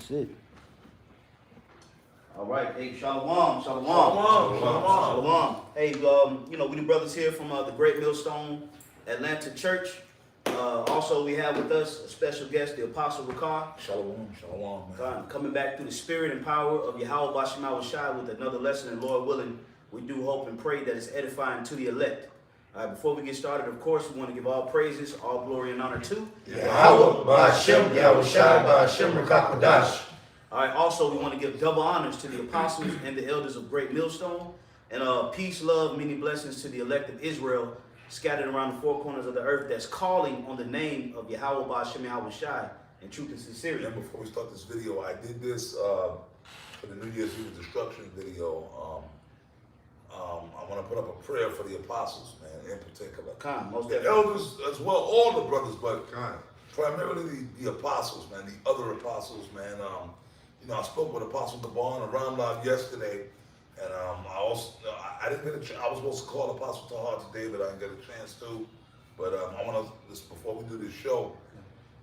That's it. All right, hey, shalom, shalom, Shalom, shalom. shalom. Hey, you know, we the brothers here from the Great Millstone Atlanta Church. Also, we have with us a special guest, the Apostle Ricard. Shalom, shalom, man. Coming back through the spirit and power of Yahweh Bashim Shai with another lesson, and Lord willing, we do hope and pray that it's edifying to the elect. Before we get started, of course, we want to give all praises, all glory and honor to Yahweh Ba'Hashem, Yahweh Shai Ba'Hashem Rakakwadash. All right, also, we want to give double honors to the apostles and the elders of Great Millstone. And peace, love, many blessings to the elect of Israel scattered around the four corners of the earth that's calling on the name of Yahweh Ba'Hashem Yahweh Shai in truth and sincerity. And before we start this video, I did this for the New Year's Eve destruction video. I want to put up a prayer for the apostles, man, in particular. Most The definitely. elders as well, all the brothers, but primarily the apostles, man, the other apostles, man. You know, I spoke with Apostle Gabar around live yesterday, and I didn't get a chance. I was supposed to call Apostle Tahar today, but I didn't get a chance to. But I want to, just before we do this show,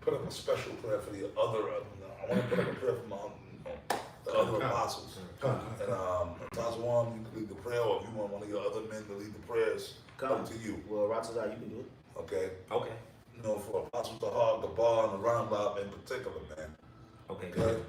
put up a special prayer for the other. I want to put up a prayer for the other apostles. And Tazwan, you can lead the prayer, or if you want one of your other men to lead the prayers, up to you. Well, Ratazah, you can do it. Okay. Okay. You know, for Apostle Tahar, Gabar, and the Roundlab in particular, man. Okay, Okay. good.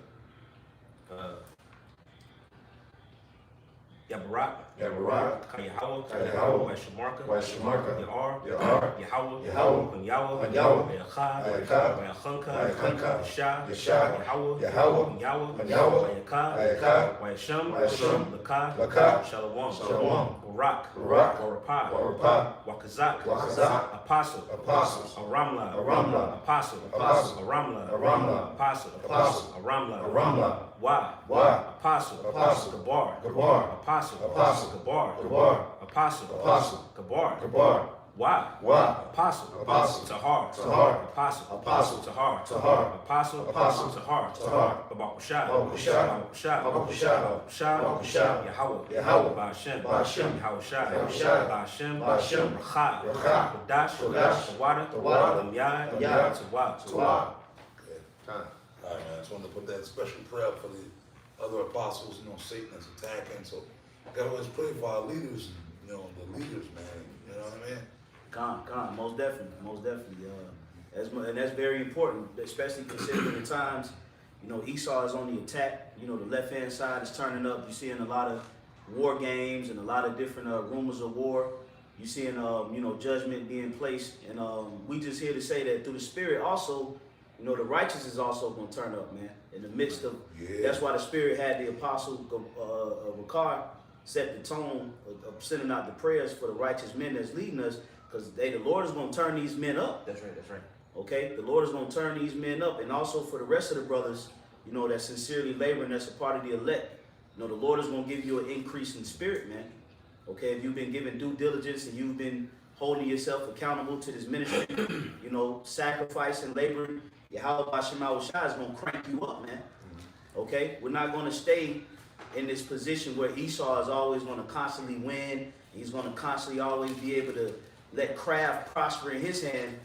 Yabarak, Yabarak, Kayahawa, Kayahawa, Washamarka, Washamarka, Ya'ar, Ya'ar, Yahawah, Yahawah, Yahweh, Yahweh, Yachad, Yachad, Yachanka, Yachanka, Yashah, Yashah, Yahawah, Yahawah, Yahweh, Yahweh, Yakad, Yakad, Washam, Washam, Lakah, Lakah, Shalom, Shalom, Barak, Barak, Warapah, Warapah, Wakazak, Wakazak, Apostle, Apostles, Aramla, Aramla, Apostle, Apostle, Aramla, Aramla, Apostle, Apostle, Aramla, Aramla, Why? Why? Apostle, Apostle, Gabar, Gabar, Apostle, Apostle, Gabar, Gabar, Apostle, Apostle, Gabar, Gabar, Why? Why? Apostle, Apostle, Tahar, Tahar, Apostle, Apostle, Tahar, Tahar, Apostle, Apostle, Tahar, Tahar, Babakushah, Babakushah, Babakushah, Babakushah, Yahweh, Yahweh, Ba'Hashem, Ba'Hashem, Yahweh Shai, Yahushai, Ba'Hashem, Ba'Hashem, Rachah, Rachah, Kodash, Kodash, Tawada, Tawada, Yad, Yad, Tawad, Tawad. All right, man. I just wanted to put that special prayer for the other apostles. You know, Satan is attacking, so gotta always pray for our leaders. You know, the leaders, man. You know what I mean? Most definitely, most definitely. And that's very important, especially considering the times. You know, Esau is on the attack. You know, the left-hand side is turning up. You're seeing a lot of war games and a lot of different rumors of war. You're seeing, you know, judgment being placed. And we just here to say that through the Spirit also, you know, the righteous is also going to turn up, man. In the midst of, that's why the Spirit had the Apostle Ricard set the tone of sending out the prayers for the righteous men that's leading us, because the Lord is going to turn these men up. That's right, that's right. Okay, the Lord is going to turn these men up, and also for the rest of the brothers, you know, that sincerely laboring, that's a part of the elect. You know, the Lord is going to give you an increase in spirit, man. Okay, if you've been given due diligence and you've been holding yourself accountable to this ministry, you know, sacrificing, laboring, Yahweh Bashim Shai is going to crank you up, man. Okay, we're not going to stay in this position where Esau is always going to constantly win. He's going to constantly always be able to let craft prosper in his hand.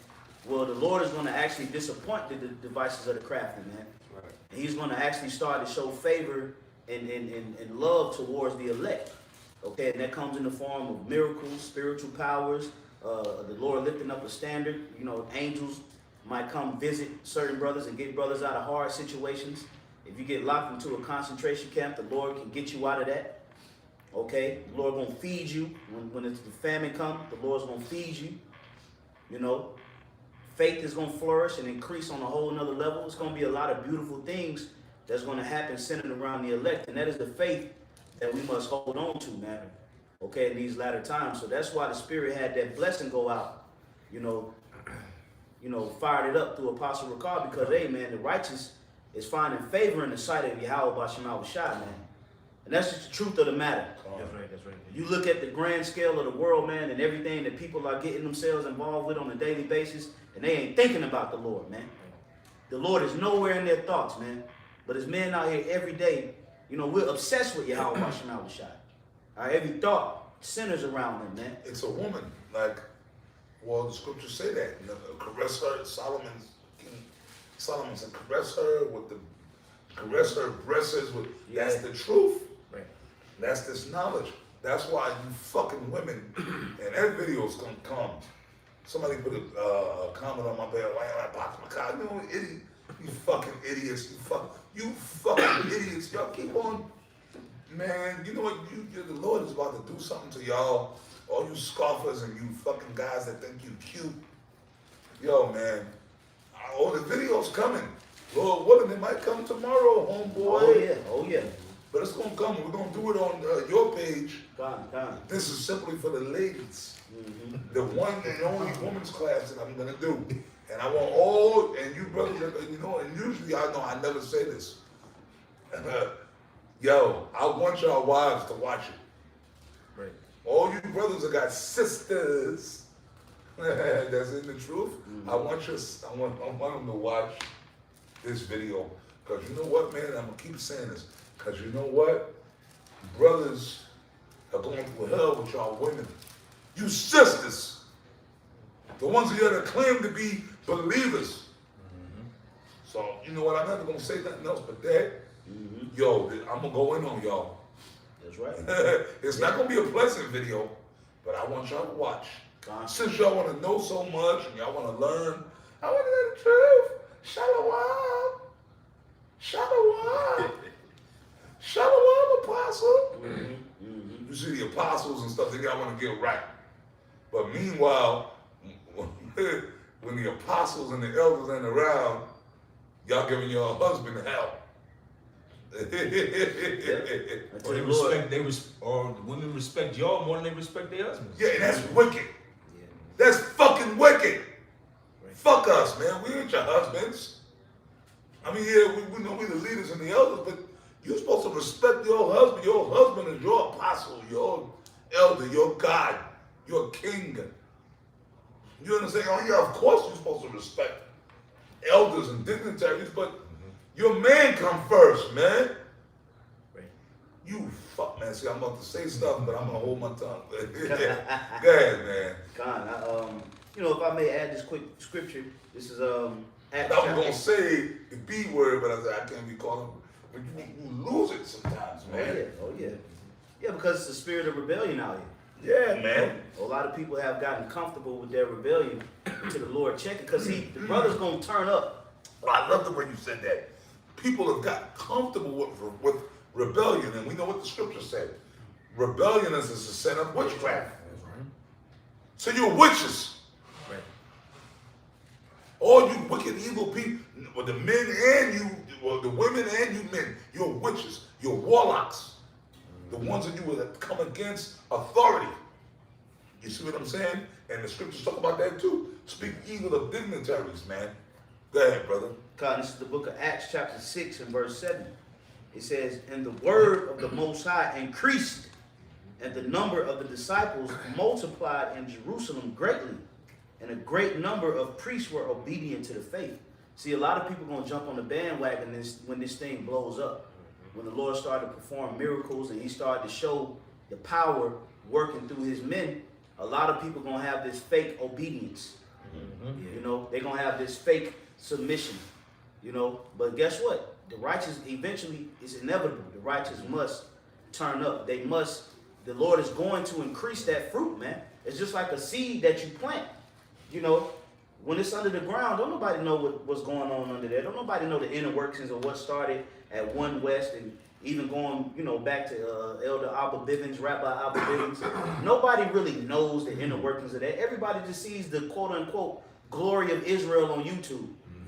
Well, the Lord is going to actually disappoint the devices of the crafty, man. Right. And he's going to actually start to show favor and love towards the elect. Okay, and that comes in the form of miracles, spiritual powers, the Lord lifting up a standard. You know, angels might come visit certain brothers and get brothers out of hard situations. If you get locked into a concentration camp, the Lord can get you out of that. Okay, the Lord gonna feed you. When the famine comes, the Lord's gonna feed you. You know, faith is gonna flourish and increase on a whole nother level. It's gonna be a lot of beautiful things that's gonna happen centered around the elect. And that is the faith that we must hold on to, man. Okay, in these latter times. So that's why the Spirit had that blessing go out, you know, fired it up through Apostle Ricard, because, hey, man, the righteous is finding favor in the sight of Yahweh Bashim Shai, man. And that's just the truth of the matter. That's right, that's right. You look at the grand scale of the world, man, and everything that people are getting themselves involved with on a daily basis, and they ain't thinking about the Lord, man. The Lord is nowhere in their thoughts, man. But as men out here every day, you know, we're obsessed with Yahweh Bashim Shai. All right, every thought centers around him, man. It's a woman, like, well, the scriptures say that. You know, caress her, Solomon said, caress her with the Caress her breasts with, that's Yeah. the truth. Right. That's this knowledge. That's why you fucking women, and that video's gonna come. Somebody put a comment on my page, like, box my car. You know, idiot. You fucking idiots. You fucking idiots. Y'all keep on, man. You know what? The Lord is about to do something to y'all. All you scoffers and you fucking guys that think you cute. Yo, man. Oh, the video's coming. Lord willing, it might come tomorrow, homeboy. Oh yeah, oh yeah. But it's gonna come. We're gonna do it on your page. Con. This is simply for the ladies. Mm-hmm. The one and only women's class that I'm gonna do. And I want all, and you brothers, you know, and usually I know I never say this. Yo, I want y'all wives to watch it. Right. All you brothers that got sisters that's in the truth, Mm-hmm. I want them to watch this video. Cause you know what, man, I'm gonna keep saying this. Cause you know what? Brothers are going through hell with y'all women. You sisters, the ones of you that claim to be believers. So, you know what, I'm never gonna say nothing else but that. Mm-hmm. Yo, I'm gonna go in on y'all. That's right. It's not gonna be a pleasant video, but I want y'all to watch. Con. Since y'all wanna know so much and y'all wanna learn, I wanna know the truth. Shalom. Shalom. Shalom, apostle. Mm-hmm. You see the apostles and stuff, they gotta wanna get right. But meanwhile, when the apostles and the elders ain't around, y'all giving your husband hell. Until Or the they Lord. respect, or the women respect y'all more than they respect their husbands. Yeah, that's wicked. Yeah. That's fucking wicked. Right. Fuck us, man. We ain't your husbands. I mean, yeah, we know we the leaders and the elders, but you're supposed to respect your husband. Your husband is your apostle, your elder, your God, your king. You understand? Oh yeah, of course you're supposed to respect elders and dignitaries, but your man come first, man. Right. You fuck, man. See, I'm about to say stuff, but I'm gonna hold my tongue. Go ahead, man. Con. You know, if I may add this quick scripture, this is Acts I was chapter- gonna say the B word, but I said I can't be calling. But you lose it sometimes, Oh man. yeah, oh yeah. Yeah, because it's the spirit of rebellion out here. Yeah, man. A lot of people have gotten comfortable with their rebellion until the Lord check it. Because the brother's gonna turn up. Well, I love the way you said that. People have got comfortable with rebellion, and we know what the scriptures say. Rebellion is a sin of witchcraft. That's right. So you're witches. Right. All you wicked, evil people, well, the men and you, well, the women and you men, you're witches, you're warlocks. The ones that you would come against authority. You see what I'm saying? And the scriptures talk about that too. Speak evil of dignitaries, man. Go ahead, brother. God, this is the book of Acts chapter 6 and verse 7. It says, and the word of the Most High increased, and the number of the disciples multiplied in Jerusalem greatly, and a great number of priests were obedient to the faith. See, a lot of people going to jump on the bandwagon when this thing blows up. When the Lord started to perform miracles and he started to show the power working through his men, a lot of people going to have this fake obedience. You know, they're going to have this fake submission. You know, but guess what? The righteous eventually is inevitable. The righteous must turn up. The Lord is going to increase that fruit, man. It's just like a seed that you plant. You know, when it's under the ground, don't nobody know what's going on under there. Don't nobody know the inner workings of what started at One West and even going, you know, back to Elder Abba Bivens, Rabbi Abba Bivens. Nobody really knows the inner workings of that. Everybody just sees the quote-unquote glory of Israel on YouTube.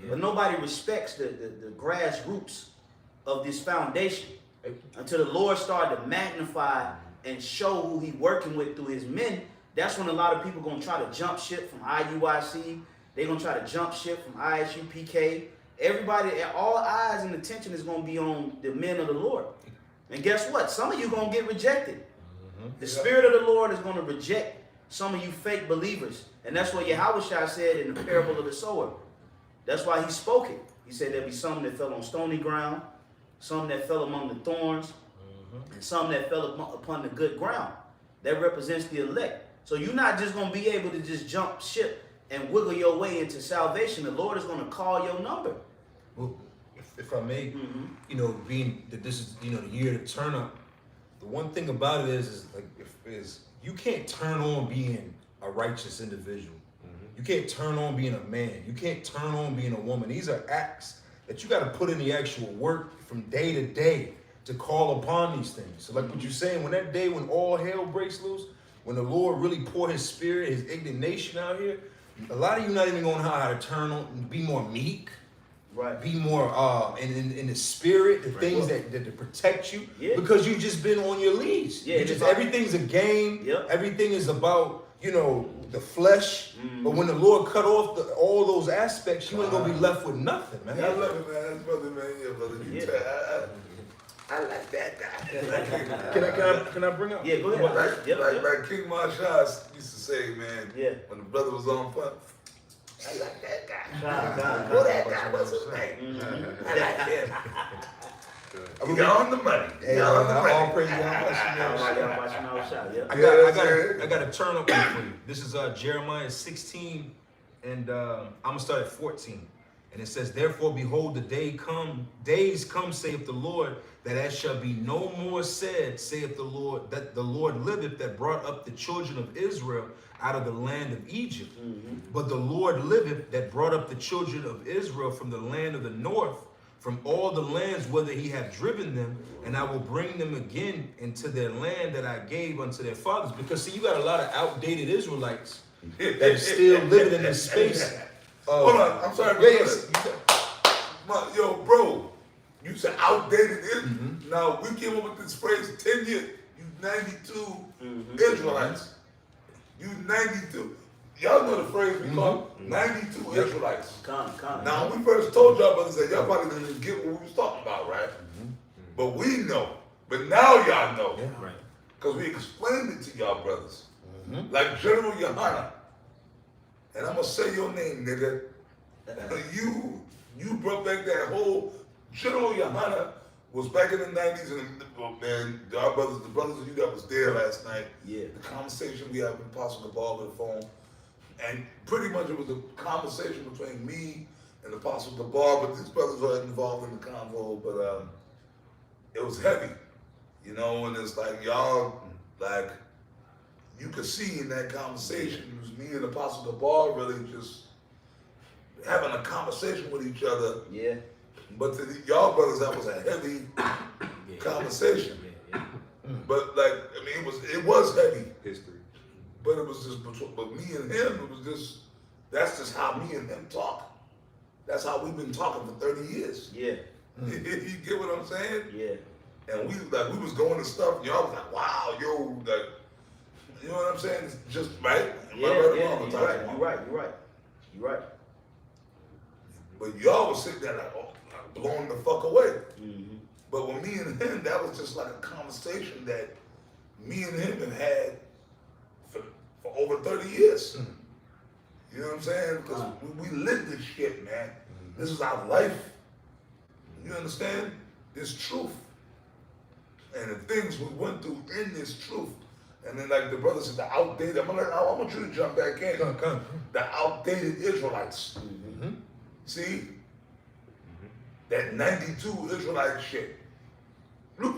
But nobody respects the grassroots of this foundation until the Lord started to magnify and show who he working with through his men. That's when a lot of people going to try to jump ship from IUIC. They're going to try to jump ship from ISU PK. Everybody, all eyes and attention is going to be on the men of the Lord. And guess what? Some of you going to get rejected. The Spirit of the Lord is going to reject some of you fake believers. And that's what Yahushua said in the parable of the sower. That's why he spoke it. He said there'll be some that fell on stony ground, some that fell among the thorns, and some that fell upon the good ground. That represents the elect. So you're not just going to be able to just jump ship and wiggle your way into salvation. The Lord is going to call your number. Well, if I may, Mm-hmm. you know, being that this is, you know, the year to turn up. The one thing about it is like, is you can't turn on being a righteous individual. You can't turn on being a man. You can't turn on being a woman. These are acts that you got to put in the actual work from day to day to call upon these things. So like what you're saying, when that day when all hell breaks loose, when the Lord really pour his spirit, his indignation out here, a lot of you not even gonna know how to turn on, be more meek, Right. be more in the spirit, the things that protect you, Yeah. because you've just been on your leash. Yeah, You just, it's like- everything's a game. Yep. Everything is about, you know, the flesh. Mhm. But when the Lord cut off all those aspects, you ain't gonna be left with nothing, man. I love it, man. That's brother, man. Yeah, brother. You Yeah. tell- I like that guy. Can I bring up? Yeah, go ahead. Like King Marshall used to say, man. Yeah. When the brother was on front, I like that guy. God. Who that guy? What's his name? Mhm. I like him. You're on the money. Hey, You're on the all money. praise God. Y'all watching our shot, yeah. I got a turn up one for you. This is Jeremiah 16, and I'm gonna start at 14. And it says, "Therefore, behold, the days come, saith the Lord, that as shall be no more said, saith the Lord, that the Lord liveth, that brought up the children of Israel out of the land of Egypt. But the Lord liveth, that brought up the children of Israel from the land of the north, from all the lands whither he hath driven them, and I will bring them again into their land that I gave unto their fathers." Because see, you got a lot of outdated Israelites that are still living in this space. Hold on, I'm sorry. Yeah, yes. Yo, bro, you said outdated Israel. Now, we came up with this phrase 10 years. You 92 Israelites. You 92. Y'all know the phrase we call 92 Israelites. Con. Now, when we first told y'all brothers that y'all probably didn't get what we was talking about, right? But we know. But now y'all know. Right. Because we explained it to y'all brothers. Like General Yohana. And I'm going to say your name, nigga. You brought back that whole... General Yohana was back in the 90s, and our brothers, the brothers of you that was there last night, Yeah. the conversation we had with Apostle Gabar with the phone, and pretty much it was a conversation between me and Apostle Gabar, but these brothers weren't involved in the convo, but it was heavy, you know, and it's like y'all, like, you could see in that conversation, it was me and Apostle Gabar really just having a conversation with each other. Yeah. But to y'all brothers, that was a heavy conversation. But like, I mean, it was heavy. History. But it was just but me and him, it was just, that's just how me and him talk. That's how we've been talking for 30 years. Yeah. You get what I'm saying? Yeah. And we was going to stuff, and y'all was like, wow, yo, like, you know what I'm saying? It's just right. Am I right or wrong? You're right. But y'all was sitting there like, oh, blown the fuck away. Mm-hmm. But with me and him, that was just like a conversation that me and him have had for over 30 years. You know what I'm saying? Because we live this shit, man. This is our life. You understand? This truth. And the things we went through in this truth. And then like the brother said, the outdated, I want you to jump back in. Come. The outdated Israelites. See? That 92 Israelite shit. Look,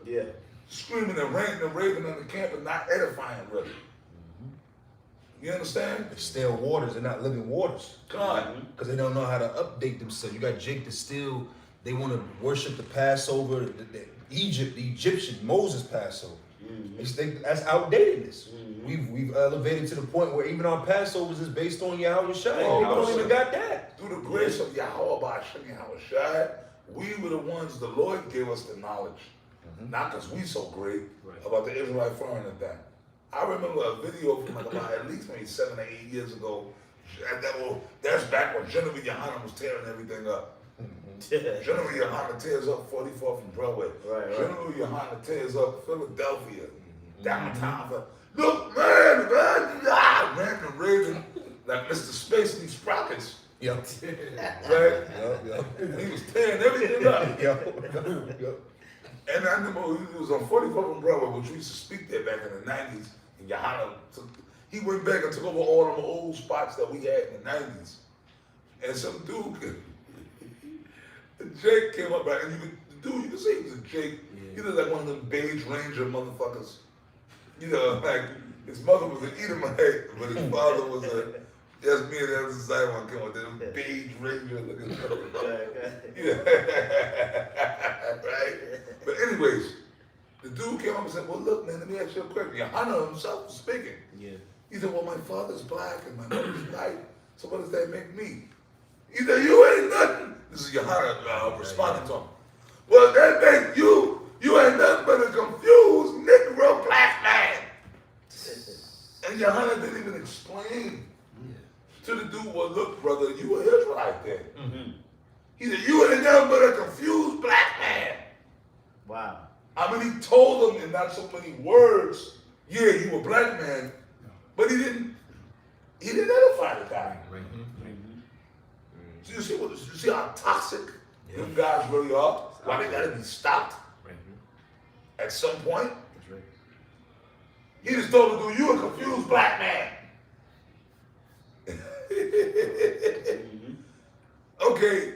Yeah. screaming and ranting and raving in the camp and not edifying really. You understand? They're still waters, they're not living waters. God. Because they don't know how to update themselves. You got Jake that still, they want to worship the Passover, the Egyptian, Moses Passover. That's outdatedness. We've elevated to the point where even our Passovers is based on Yahweh Shai. Oh, People don't even got that. Through the grace of Yahweh Ba'ashem Yahweh Shai, we were the ones the Lord gave us the knowledge. Not because we so great about the Israelite foreigner thing. I remember a video from like about at least maybe 7 or 8 years ago. That's back when Genevieve Yohana was tearing everything up. Genevieve Yohana tears up 44th and Broadway. Right. Genevieve Yohana tears up Philadelphia, downtown. Look, man, and raving like Mr. Space and these sprockets. Yep. Right? Yep. He was tearing everything up. Yep. And I remember he was on 44th and Broadway, which we used to speak there back in the 90s. And Yohana he went back and took over all them old spots that we had in the 90s. And some dude, And Jake came up right, and the dude, you can see he was a Jake. He was like one of them beige ranger motherfuckers. You know, like his mother was an Edomite, but his father was a. That's me and the other side one came with them beige ranger looking Yeah. Right? But anyways, the dude came up and said, well, look, man, let me ask you a question. Yohana himself was speaking. Yeah. He said, well, my father's black and my mother's white, so what does that make me? He said, you ain't nothing. This is Yohana responding to him. Well, that makes you ain't nothing but a confused Negro black man. And Yohana didn't even explain to the dude, well, look, brother, you an Israelite then. Mm-hmm. He said, you ain't nothing but a confused black man. Wow. I mean, he told them in not so many words, yeah, you a black man, but he didn't edify the guy. Right. So you see how toxic them guys really are? Why they gotta be stopped Right. at some point? That's right. He just told the dude, you a confused black man. Okay,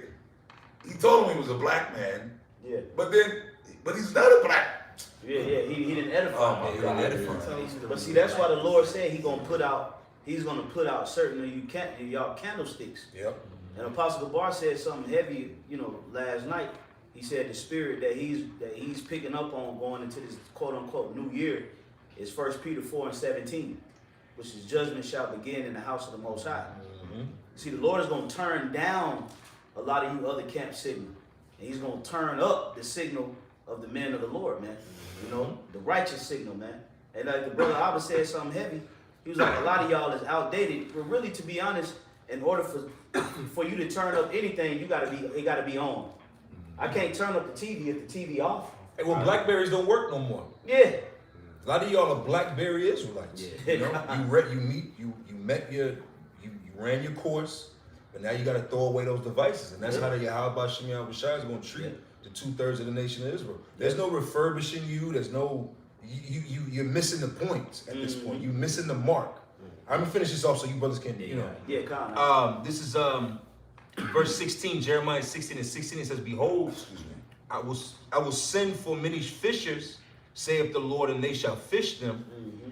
he told him he was a black man, Yeah. but he's not a black. Yeah, he didn't edify. Oh my him. God. But see, that's why the Lord said he's gonna put out certain of y'all candlesticks. Yep. And Apostle Gabar said something heavy, last night. He said the spirit that he's picking up on going into this quote unquote new year is 1 Peter 4:17, which is judgment shall begin in the house of the Most High. See, the Lord is gonna turn down a lot of you other camp signal, and He's gonna turn up the signal of the men of the Lord, man. The righteous signal, man. And like the brother Abba said something heavy. He was like, a lot of y'all is outdated. But really, to be honest, in order for you to turn up anything, it gotta be on. I can't turn up the TV if the TV off. Hey, well, Blackberries don't work no more. Yeah. A lot of y'all are Blackberry Israelites. Yeah. You ran your course, but now you got to throw away those devices, and that's how the Yahweh Shem Yahushua is going to treat the 2/3 of the nation of Israel. There's no refurbishing you. There's no you're missing the point at this point. You're missing the mark. I'm gonna finish this off so you brothers can Yeah, kind of. This is verse 16, Jeremiah 16:16. It says, "Behold, I will send for many fishers, saith the Lord, and they shall fish them.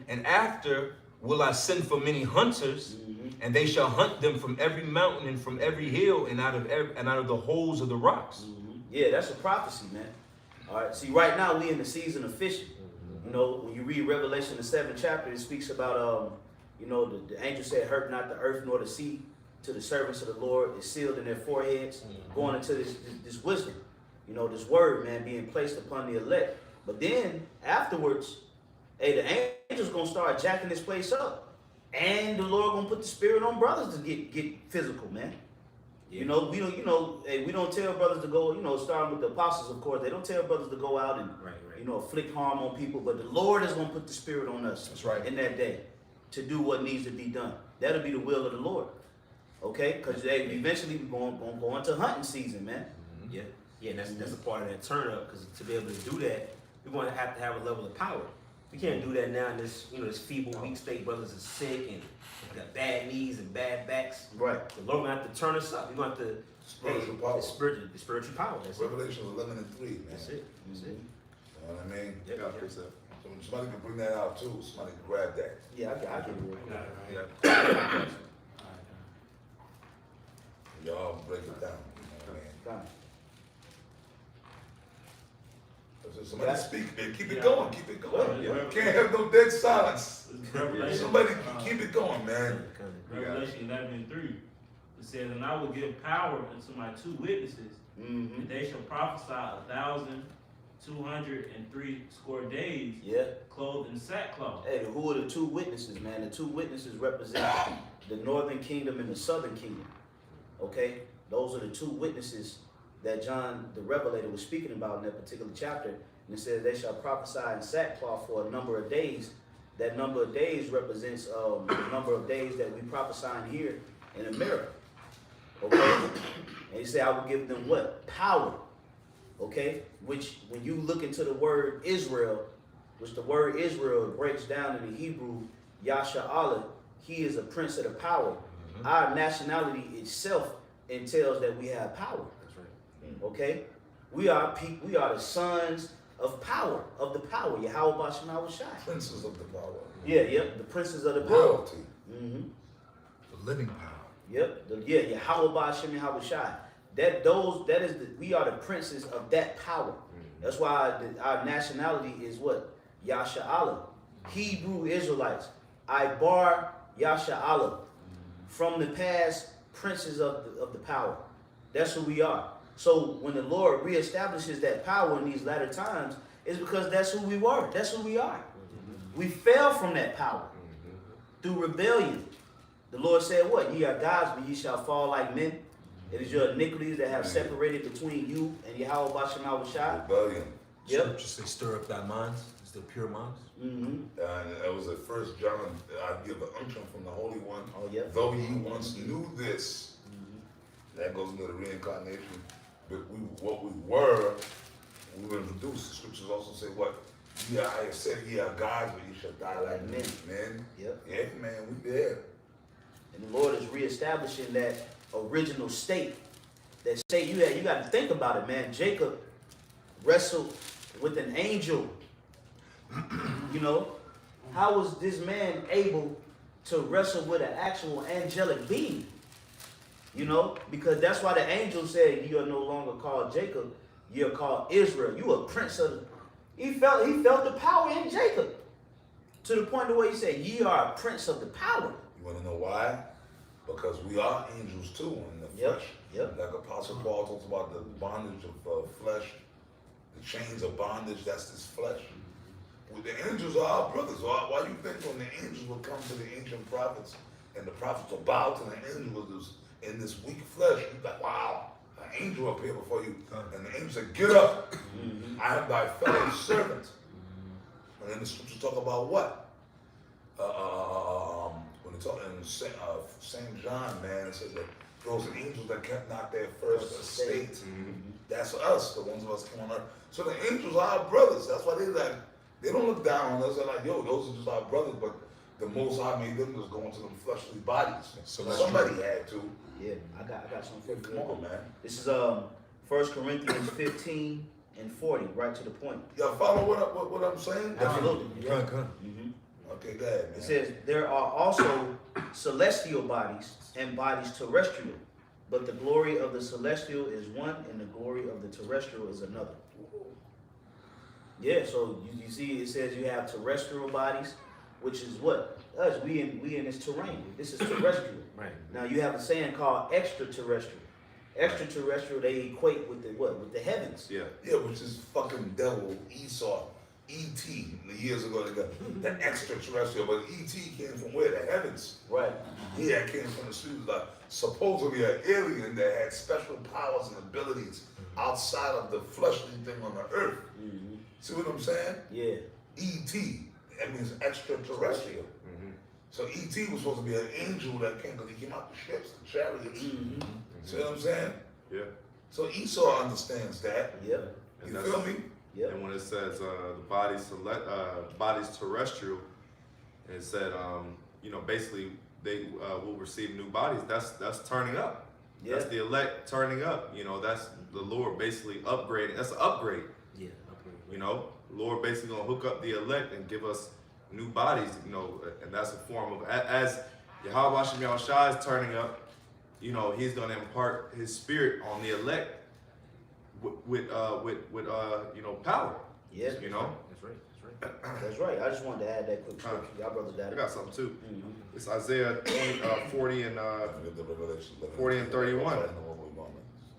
And after will I send for many hunters, and they shall hunt them from every mountain and from every hill and out of the holes of the rocks." Yeah, that's a prophecy, man. All right. See, right now we in the season of fishing. When you read Revelation, the 7th chapter, it speaks about the angel said, "Hurt not the earth nor the sea to the servants of the Lord is sealed in their foreheads," going into this wisdom, this word, man, being placed upon the elect. But then afterwards, the angel's gonna start jacking this place up, and the Lord gonna put the spirit on brothers to get physical, man. We don't tell brothers to go, starting with the apostles, of course, they don't tell brothers to go out and afflict harm on people, but the Lord is gonna put the spirit on us. That's right. In that day to do what needs to be done. That'll be the will of the Lord. Okay? Because eventually we're going to go into hunting season, man. Yeah, and that's a part of that turn up, because to be able to do that, we're going to have a level of power. We can't do that now in this, this feeble, weak state. Brothers are sick and got bad knees and bad backs. Right. The Lord going to have to turn us up. We're going to have to Spiritual power. The spiritual power. That's it. Revelation 11:3, man. That's it. You know what I mean? Yep. So when somebody can bring that out too, somebody can grab that. Yeah, I can do it. Y'all break it down. You know what I mean? So somebody speak, man. Keep it going. Keep it going. Can't have no dead silence. Somebody keep it going, man. Revelation 11:3. It says, "And I will give power unto my 2 witnesses, and they shall prophesy 1,203 score days, Yeah. clothed in sackcloth." Hey, who are the 2 witnesses, man? The 2 witnesses represent the northern kingdom and the southern kingdom. Okay? Those are the 2 witnesses that John the Revelator was speaking about in that particular chapter. And it says they shall prophesy in sackcloth for a number of days. That number of days represents the number of days that we prophesying here in America. Okay? And he said, I will give them what? Power. Okay? Which, when you look into the word Israel, which the word Israel breaks down in the Hebrew, Yasha'Allah, he is a prince of the power. Our nationality itself entails that we have power. That's right. Okay? We are the sons of power, of the power. Yahweh Bashem Shai. Princes of the power. Yeah, yep. The princes of the power. Royalty. Mm-hmm. The living power. Yep. Yahweh Bashem Shai. We are the princes of that power. That's why our nationality is what? Yasha Allah. Hebrew Israelites. Ibar Yasha Allah. From the past, princes of the power. That's who we are. So when the Lord reestablishes that power in these latter times, it's because that's who we were. That's who we are. We fell from that power through rebellion. The Lord said what? Ye are gods, but ye shall fall like men. It is your iniquities that have separated between you and Yahweh Bashem Shai. Rebellion. Yep. Scripture say, stir up thy minds. It's the pure minds. Mm-hmm. And it was at 1 John, I give the unction from the Holy One. Oh, yeah. Though ye once knew this, that goes into the reincarnation. But what we were introduced. The scriptures also say what? I have said ye are gods, but ye shall die like men. Men. Yep. Yeah, man, we there. And the Lord is reestablishing that original state. That state you got to think about it, man. Jacob wrestled with an angel. You know, how was this man able to wrestle with an actual angelic being? You know, because that's why the angel said, you are no longer called Jacob, you're called Israel. You a prince of. He felt the power in Jacob, to the point where he said, ye are a prince of the power. You want to know why? Because we are angels too in the flesh. Yep. Like Apostle Paul talks about the bondage of flesh, the chains of bondage, that's this flesh. Well, the angels are our brothers. Why you think when the angels would come to the ancient prophets and the prophets would bow to the angels in this weak flesh, you're like, wow, an angel up here before you. And the angel said, get up. I am thy fellow servant. And then the scriptures talk about what? When they talk in St. John, man, it says that those angels that kept not their first estate. That's us, the ones of us came on earth. So the angels are our brothers. That's why they don't look down on us. They're like, yo, those are just our brothers, but the Most High made them just go into them fleshly bodies. So somebody had to. Yeah, I got something for you. Come on, man. This is 1 Corinthians 15 and 40, right to the point. Y'all follow what I'm saying? Absolutely. Come. Okay, go ahead, man. It says, there are also celestial bodies and bodies terrestrial, but the glory of the celestial is one and the glory of the terrestrial is another. Yeah, so you see it says you have terrestrial bodies, which is what? Us, we in this terrain. This is terrestrial. Right. Now you have a saying called extraterrestrial. Extraterrestrial, they equate with the what? With the heavens. Yeah, which is fucking devil, Esau, E.T. Years ago they got the extraterrestrial, but E.T. came from where? The heavens. Right. Yeah, came from the streets, like supposedly an alien that had special powers and abilities outside of the fleshly thing on the earth. See what I'm saying? Yeah. E.T. That means extraterrestrial. So E.T. was supposed to be an angel that came, because he came out the ships, the chariots. See what I'm saying? Yeah. So Esau understands that. Yep. You And feel me? Yep. And when it says the body's terrestrial, and it said basically they will receive new bodies. That's turning up. Yeah. That's the elect turning up. That's the Lord basically upgrading. That's an upgrade. Yeah. Lord basically gonna hook up the elect and give us new bodies. And that's a form of as Yahweh Bashem Shai is turning up. He's gonna impart His Spirit on the elect with power. Yeah. That's right. That's right. I just wanted to add that quick scripture. Y'all brothers got I it. got something too. Mhm. It's Isaiah 40 and 40 and 31.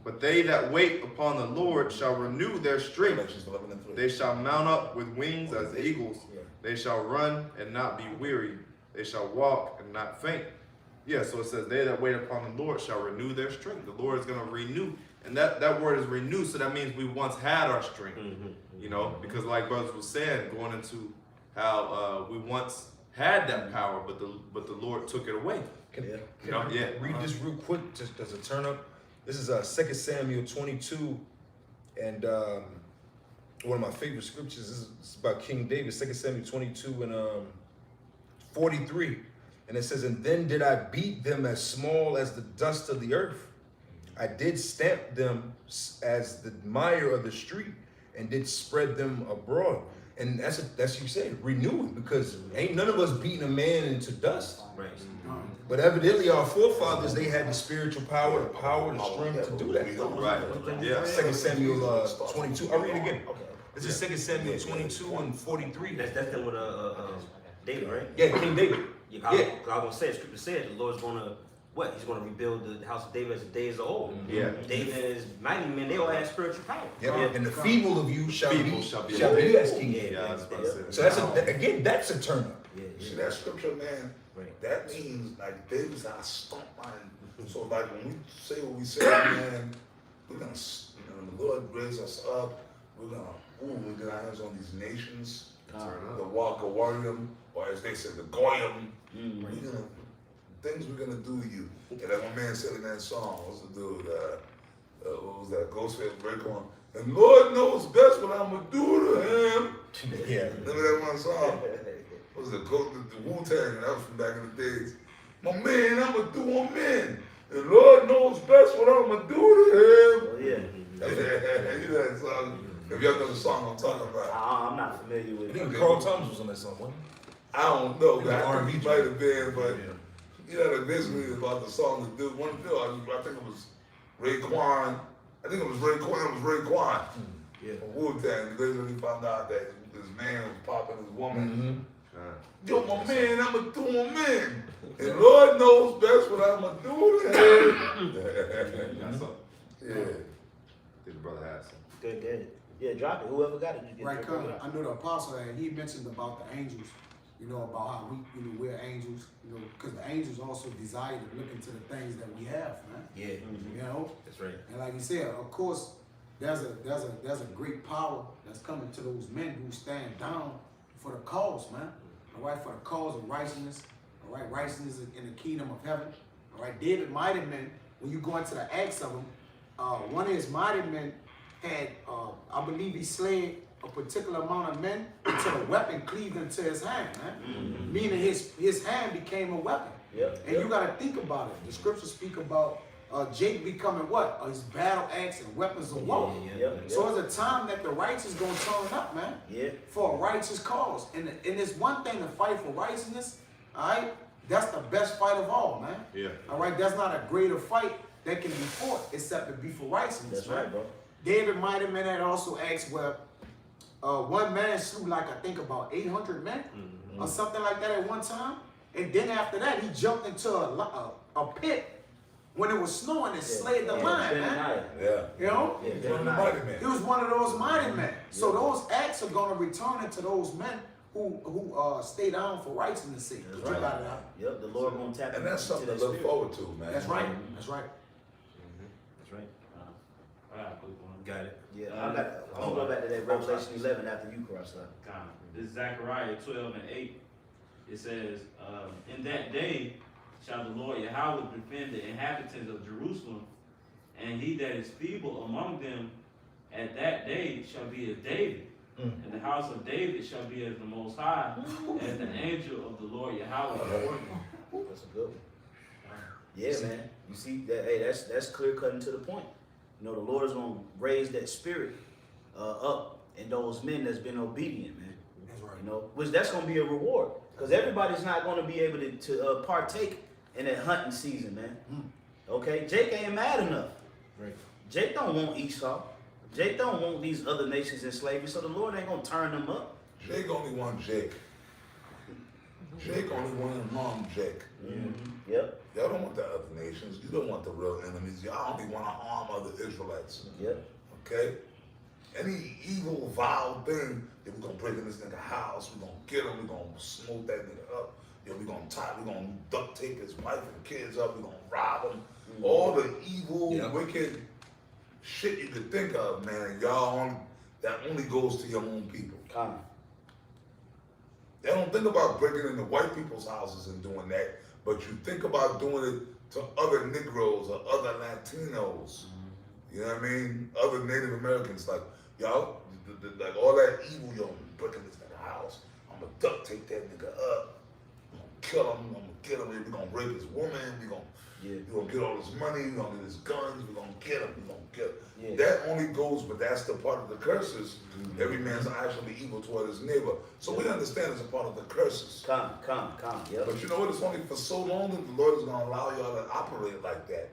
But they that wait upon the Lord shall renew their strength. They shall mount up with wings as eagles. They shall run and not be weary. They shall walk and not faint. Yeah, so it says, they that wait upon the Lord shall renew their strength. The Lord is going to renew. And that word is renew, so that means we once had our strength. Because like brothers was saying, going into how we once had that power, but the Lord took it away. Can Yeah. read this real quick, just as a turn up. This is 2 Samuel 22, and one of my favorite scriptures is about King David. 2 Samuel 22 and 43, and it says, "And then did I beat them as small as the dust of the earth, I did stamp them as the mire of the street and did spread them abroad. And that's you said, renew it, because ain't none of us beating a man into dust. Right. But evidently our forefathers, they had the spiritual power, the strength to do that. Right. Yeah. 2 Samuel 22. I'll read it again. This is 2 Samuel 22 and 43. That's the with David, right? Yeah, King David. Yeah, I was gonna say, Scripture said the Lord's gonna what? He's gonna rebuild the house of David as the days of old. Yeah. David and his mighty men, they all had spiritual power. Yeah. And the feeble of you shall be be as king. Yeah, Yeah, I was about to say that. So that's a turn up. Yeah, See that scripture, man? Right. That means like David's our stump line. So like when we say what we say, man, we're gonna, the Lord raise us up. We're gonna get our hands on these nations, the Walkawarium, or as they said, the Goyim. We're gonna things we're gonna do to you. And like my man said in that song, what's the dude? What was that? Ghostface break on. And Lord knows best what I'm gonna do to him. Yeah. Remember that one song? What was it? The Wu-Tang, that was from back in the days. My man, I'm gonna do him in. And Lord knows best what I'm gonna do to him. Oh, yeah. You know that song? If y'all know the song I'm talking about. I'm not familiar with I think it. Carl Thomas was on that song, wasn't I don't know, It was man. I R&B think he might have been, but he? you know, that basically about the song the dude, one film, I think it was Raekwon. I think it was Raekwon. Yeah. From Wu-Tang. Later when he found out that his man was popping his woman. Mm-hmm. Yo, my man, I'm gonna do him in. And Lord knows best what I'm gonna do to him. That's all. Yeah. Did the brother have some? Good. Yeah, drop it. Whoever got it, you get Right, it. come. I know the apostle had, he mentioned about the angels, about how we're angels, because the angels also desire to look into the things that we have, man. Yeah. That's right. And like you said, of course, there's a great power that's coming to those men who stand down for the cause, man. All right, for the cause of righteousness. All right, righteousness in the kingdom of heaven. All right, David mighty men, when you go into the Acts of them, one of his mighty men had, I believe he slayed a particular amount of men until a weapon cleaved into his hand, man. Meaning his hand became a weapon. Yep. And you got to think about it. The scriptures speak about Jake becoming what? His battle axe and weapons of war. Yep. So it's a time that the righteous gonna turn up, man. Yeah. For a righteous cause. And it's one thing to fight for righteousness, all right? That's the best fight of all, man. Yeah. All right, that's not a greater fight that can be fought except to be for righteousness. That's right, bro. David mighty men had also asked where one man slew like I think about 800 men or something like that at one time. And then after that, he jumped into a pit when it was snowing and slayed the lion, man. Yeah. You know? Yeah, One of the mighty men. He was one of those mighty men. So those acts are gonna return into those men who stay down for righteousness' sake. That's You right. got it out. Yep, the Lord gonna tap And that's into something to that look spirit. forward to, man. That's right. That's right. That's right. I got a quick one. Got it. Yeah, I'm gonna go back to that Revelation 11 after you cross up. Kind of. This is Zechariah 12 and 8. It says, in that day shall the Lord Yahweh defend the inhabitants of Jerusalem, and he that is feeble among them at that day shall be as David. And the house of David shall be as the Most High, as the angel of the Lord Yahweh before him. That's a good one. Yeah, man. You see that? Hey, that's clear cutting to the point. The Lord is gonna raise that spirit up in those men that's been obedient, man. That's right. Which that's gonna be a reward, because everybody's not gonna be able to partake in that hunting season, man. Okay, Jake ain't mad enough. Right. Jake don't want Esau. Jake don't want these other nations in slavery, so the Lord ain't gonna turn them up. Jake only one Jake. Jake only one wrong Jake. Yep. Y'all don't want the other nations. You don't want the real enemies. Y'all only want to harm other Israelites. Yep. Okay? Any evil, vile thing, if we're gonna break in this nigga house, we're gonna get him, we're gonna smoke that nigga up, we're gonna duct tape his wife and kids up, we're gonna rob him. All the evil, wicked shit you could think of, man, that only goes to your own people. Come. They don't think about breaking into white people's houses and doing that, but you think about doing it to other Negroes or other Latinos. You know what I mean? Other Native Americans, like, y'all, like all that evil, yo, breaking this nigga house. I'm gonna duct tape that nigga up. I'm gonna kill him. I'm gonna get him. We're gonna rape his woman. We're gonna Yeah. You're gonna get all this money, you're gonna get his guns, we're gonna get him, we're gonna get him. Yeah. That only goes, but that's the part of the curses. Every man's actually evil toward his neighbor. So we understand it's a part of the curses. Come, yep. But you know what? It's only for so long that the Lord is gonna allow y'all to operate like that.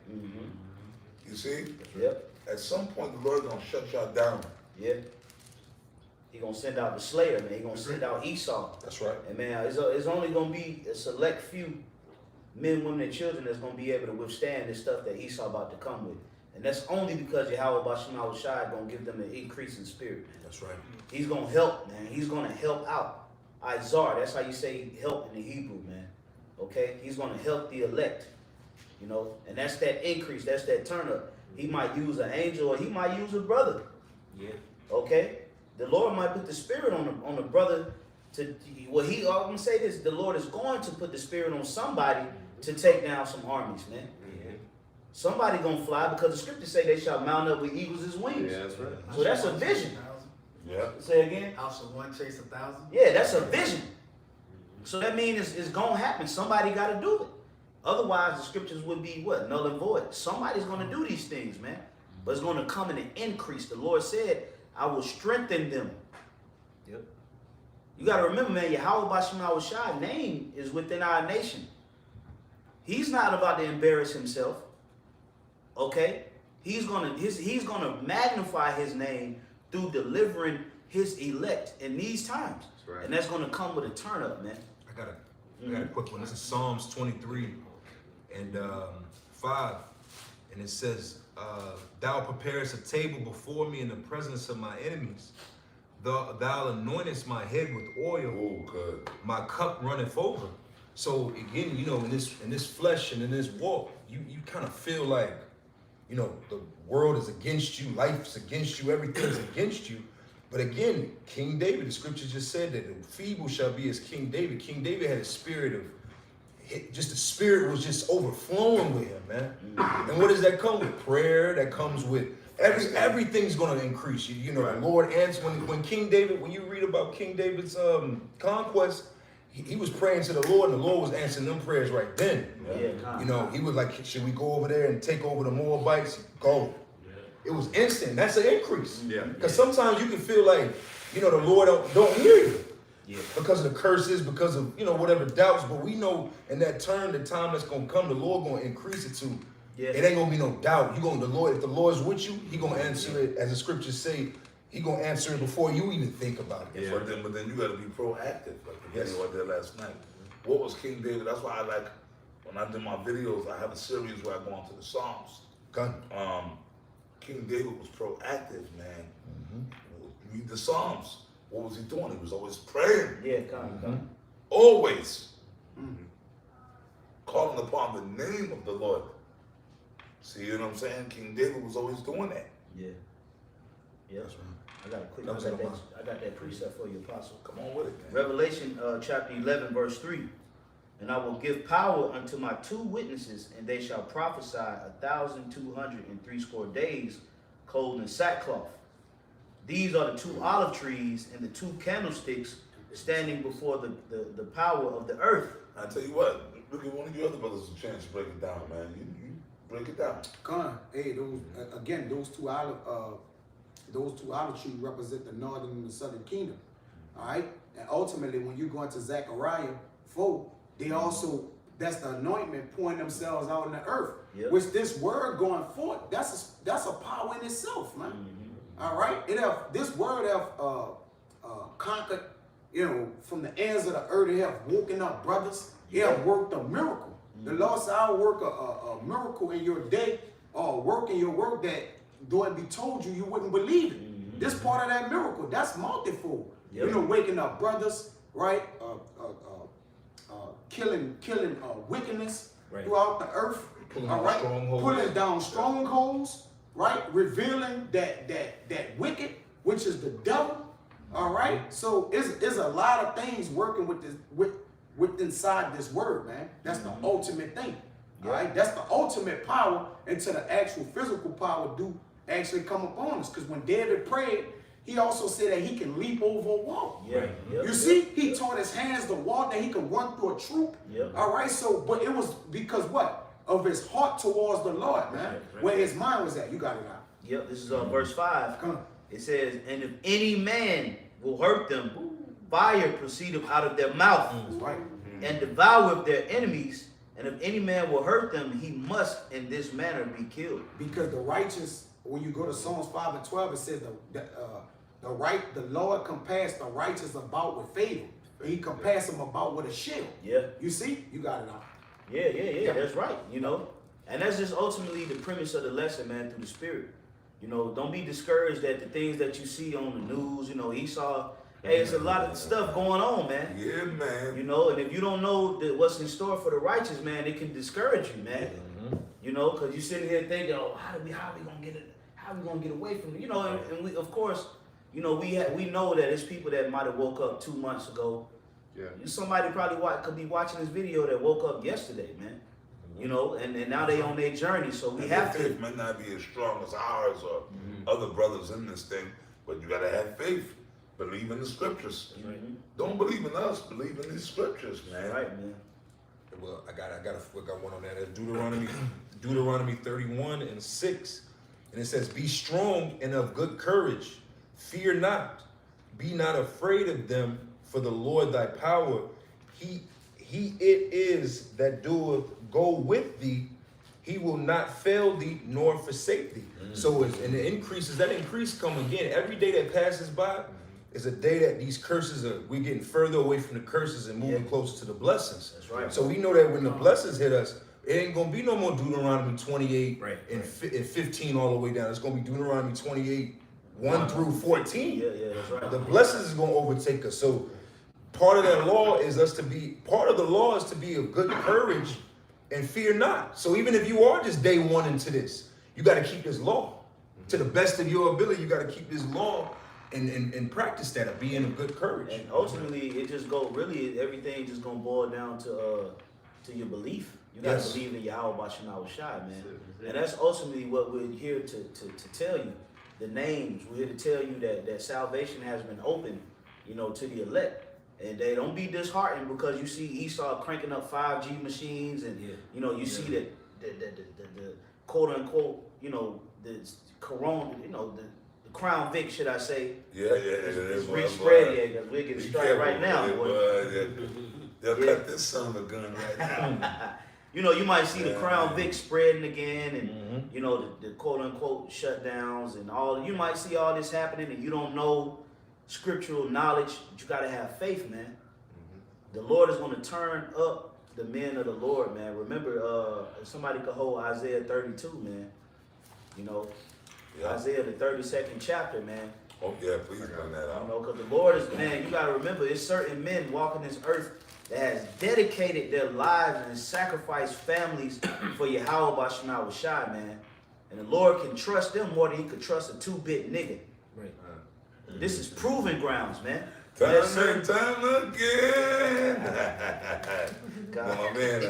You see? Yep, At some point, the Lord gonna shut y'all down. yeah. He gonna send out the Slayer, man. He gonna send out Esau. That's right. And man, it's only gonna be a select few men, women, and children that's gonna be able to withstand this stuff that Esau about to come with. And that's only because Yahweh Bashim Shai gonna give them an increase in spirit. That's right. He's gonna help, man. He's gonna help out. Izar, that's how you say help in the Hebrew, man. Okay? He's gonna help the elect. You know, and that's that increase, that's that turn up. He might use an angel or he might use a brother. Yeah. Okay? The Lord might put the spirit on the brother to, well, I'm gonna say this, the Lord is going to put the spirit on somebody to take down some armies, man. Yeah. Somebody gonna fly because the scriptures say they shall mount up with eagles as wings. Yeah, that's right. So that's a vision. Yeah. Say again? House of one chase 1,000. Yeah, that's a vision. So that means it's gonna happen. Somebody gotta do it. Otherwise, the scriptures would be what? Null and void. Somebody's gonna do these things, man. But it's gonna come in an increase. The Lord said, I will strengthen them. Yep. You gotta remember, man, Yahweh Bashim Shai name is within our nation. He's not about to embarrass himself. Okay? He's gonna magnify his name through delivering his elect in these times. That's right. And that's gonna come with a turn up, man. I got a quick one. This is Psalms 23 and 5, and it says, "Thou preparest a table before me in the presence of my enemies. Thou anointest my head with oil. Oh, good. My cup runneth over." So again, you know, in this flesh and in this walk, you kind of feel like, you know, the world is against you, life's against you, everything's against you. But again, King David, the scripture just said that the feeble shall be as King David. King David had a spirit of, the spirit was just overflowing with him, man. And what does that come with? Prayer. That comes with everything's going to increase. You know, the Lord answered when King David. When you read about King David's conquest, he was praying to the Lord, and the Lord was answering them prayers right then. Yeah. You know, he was like, "Should we go over there and take over the Moabites?" Go. It was instant. That's an increase. Yeah. Because sometimes you can feel like, you know, the Lord don't hear you. Yeah. Because of the curses, because of, you know, whatever doubts. But we know in that turn, the time that's gonna come, the Lord gonna increase it to. Yeah. It ain't gonna be no doubt. If the Lord's with you, He gonna answer it, as the scriptures say, He gonna answer it before you even think about it. Yeah. But then you got to be proactive. Like the video I did last night. What was King David? That's why I like when I do my videos. I have a series where I go into the Psalms. Gun. King David was proactive, man. Read the Psalms. What was he doing? He was always praying. Yeah, come. Always. Calling upon the name of the Lord. See what I'm saying? King David was always doing that. Yeah. Yeah. I got a quick. That was I on got that precept for you, Apostle. Come on with it, man. Revelation chapter 11, verse 3. And I will give power unto my 2 witnesses, and they shall prophesy 1,260 days, clothed in sackcloth. These are the 2 olive trees and the 2 candlesticks standing before the power of the earth. I tell you what, look at one of your other brothers a chance to break it down, man. You break it down. Hey, those two olive trees represent the northern and the southern kingdom. All right, and ultimately, when you go into Zechariah 4, they also, that's the anointment pouring themselves out in the earth. Yep. Which this word going forth, that's a power in itself, man. All right, this word have conquered, you know, from the ends of the earth. It have woken up brothers. It have worked a miracle. The Lord said, "I'll work a miracle in your day, or work in your work that though it be told you, you wouldn't believe it." This part of that miracle, that's multifold. Yep. You know, waking up brothers, right? Killing wickedness throughout the earth. All right, pulling down strongholds, right? Revealing that wicked, which is the devil. All right, so it's a lot of things working with this with inside this word, man. That's the ultimate thing. All right, that's the ultimate power until the actual physical power do actually come upon us. Because when David prayed, he also said that he can leap over a wall. Yeah. Yep. You see, he taught his hands to walk, that he could run through a troop. Yep. All right, so, but it was because what? of his heart towards the Lord, man. Right. Where his mind was at. You got it out. Yep, this is verse 5. Come on. It says, and if any man will hurt them, fire proceedeth out of their mouth, That's right. and devoureth their enemies. And if any man will hurt them, he must in this manner be killed. Because the righteous, when you go to Psalms 5 and 12, it says the Lord compares the righteous about with favor. He compares them about with a shield. Yeah. You see? You got it out. Yeah, that's right, you know. And that's just ultimately the premise of the lesson, man, through the Spirit. You know, don't be discouraged at the things that you see on the news. You know, Esau, hey, it's a lot of stuff going on, man. Yeah, man. You know, and if you don't know what's in store for the righteous, man, it can discourage you, man. You know, because you're sitting here thinking, oh, how are we gonna get it? How are we gonna get away from it? You know, and we, of course, you know, we know that it's people that might have woke up 2 months ago. Yeah. Somebody probably could be watching this video that woke up yesterday, man. You know, and now they on their journey, so we have Faith to. may not be as strong as ours or other brothers in this thing, but you gotta have faith. Believe in the scriptures. Don't believe in us. Believe in these scriptures, man. Right, man. Well, I got one on that. That's Deuteronomy 31 and 6. And it says, be strong and of good courage. Fear not. Be not afraid of them, for the Lord thy power, he it is that doeth go with thee. He will not fail thee nor forsake thee. So and the increases, that increase come again. Every day that passes by is a day that these curses we're getting further away from the curses and moving closer to the blessings. That's right. So we know that when the blessings hit us, it ain't gonna be no more Deuteronomy 28 and 15 all the way down. It's gonna be Deuteronomy 28, 1 through 14. Yeah, that's right. The blessings is gonna overtake us. So part of that law is part of the law is to be of good courage and fear not. So even if you are just day one into this, you got to keep this law to the best of your ability. You got to keep this law and practice that of being of good courage. And ultimately, it just everything just gonna boil down to your belief. You gotta Yes. believe in Yahweh Bashana Shai, man. And that's ultimately what we're here to tell you. The names, we're here to tell you that salvation has been opened, you know, to the elect. And they don't be disheartened because you see Esau cranking up 5G machines, and you know, you see that the quote unquote, you know, the Corona, you know, the Crown Vic, should I say? It's Spread, because we're getting strike right now. They'll cut this son of a gun right now. You know, you might see the Crown Vic spreading again, and you know, the quote unquote shutdowns and all. You might see all this happening, and you don't know scriptural knowledge, but you gotta have faith, man. The Lord is gonna turn up the men of the Lord, man. Remember, if somebody could hold Isaiah 32, man. You know, Isaiah the 32nd chapter, man. Oh yeah, please bring that You out. know, because the Lord is, man, you gotta remember, it's certain men walking this earth that has dedicated their lives and sacrificed families for Yahweh Bashana Shai, man. And the Lord can trust them more than he could trust a 2-bit nigga. Right. This is proving grounds, man. Time There's certain- and time again. God. My man,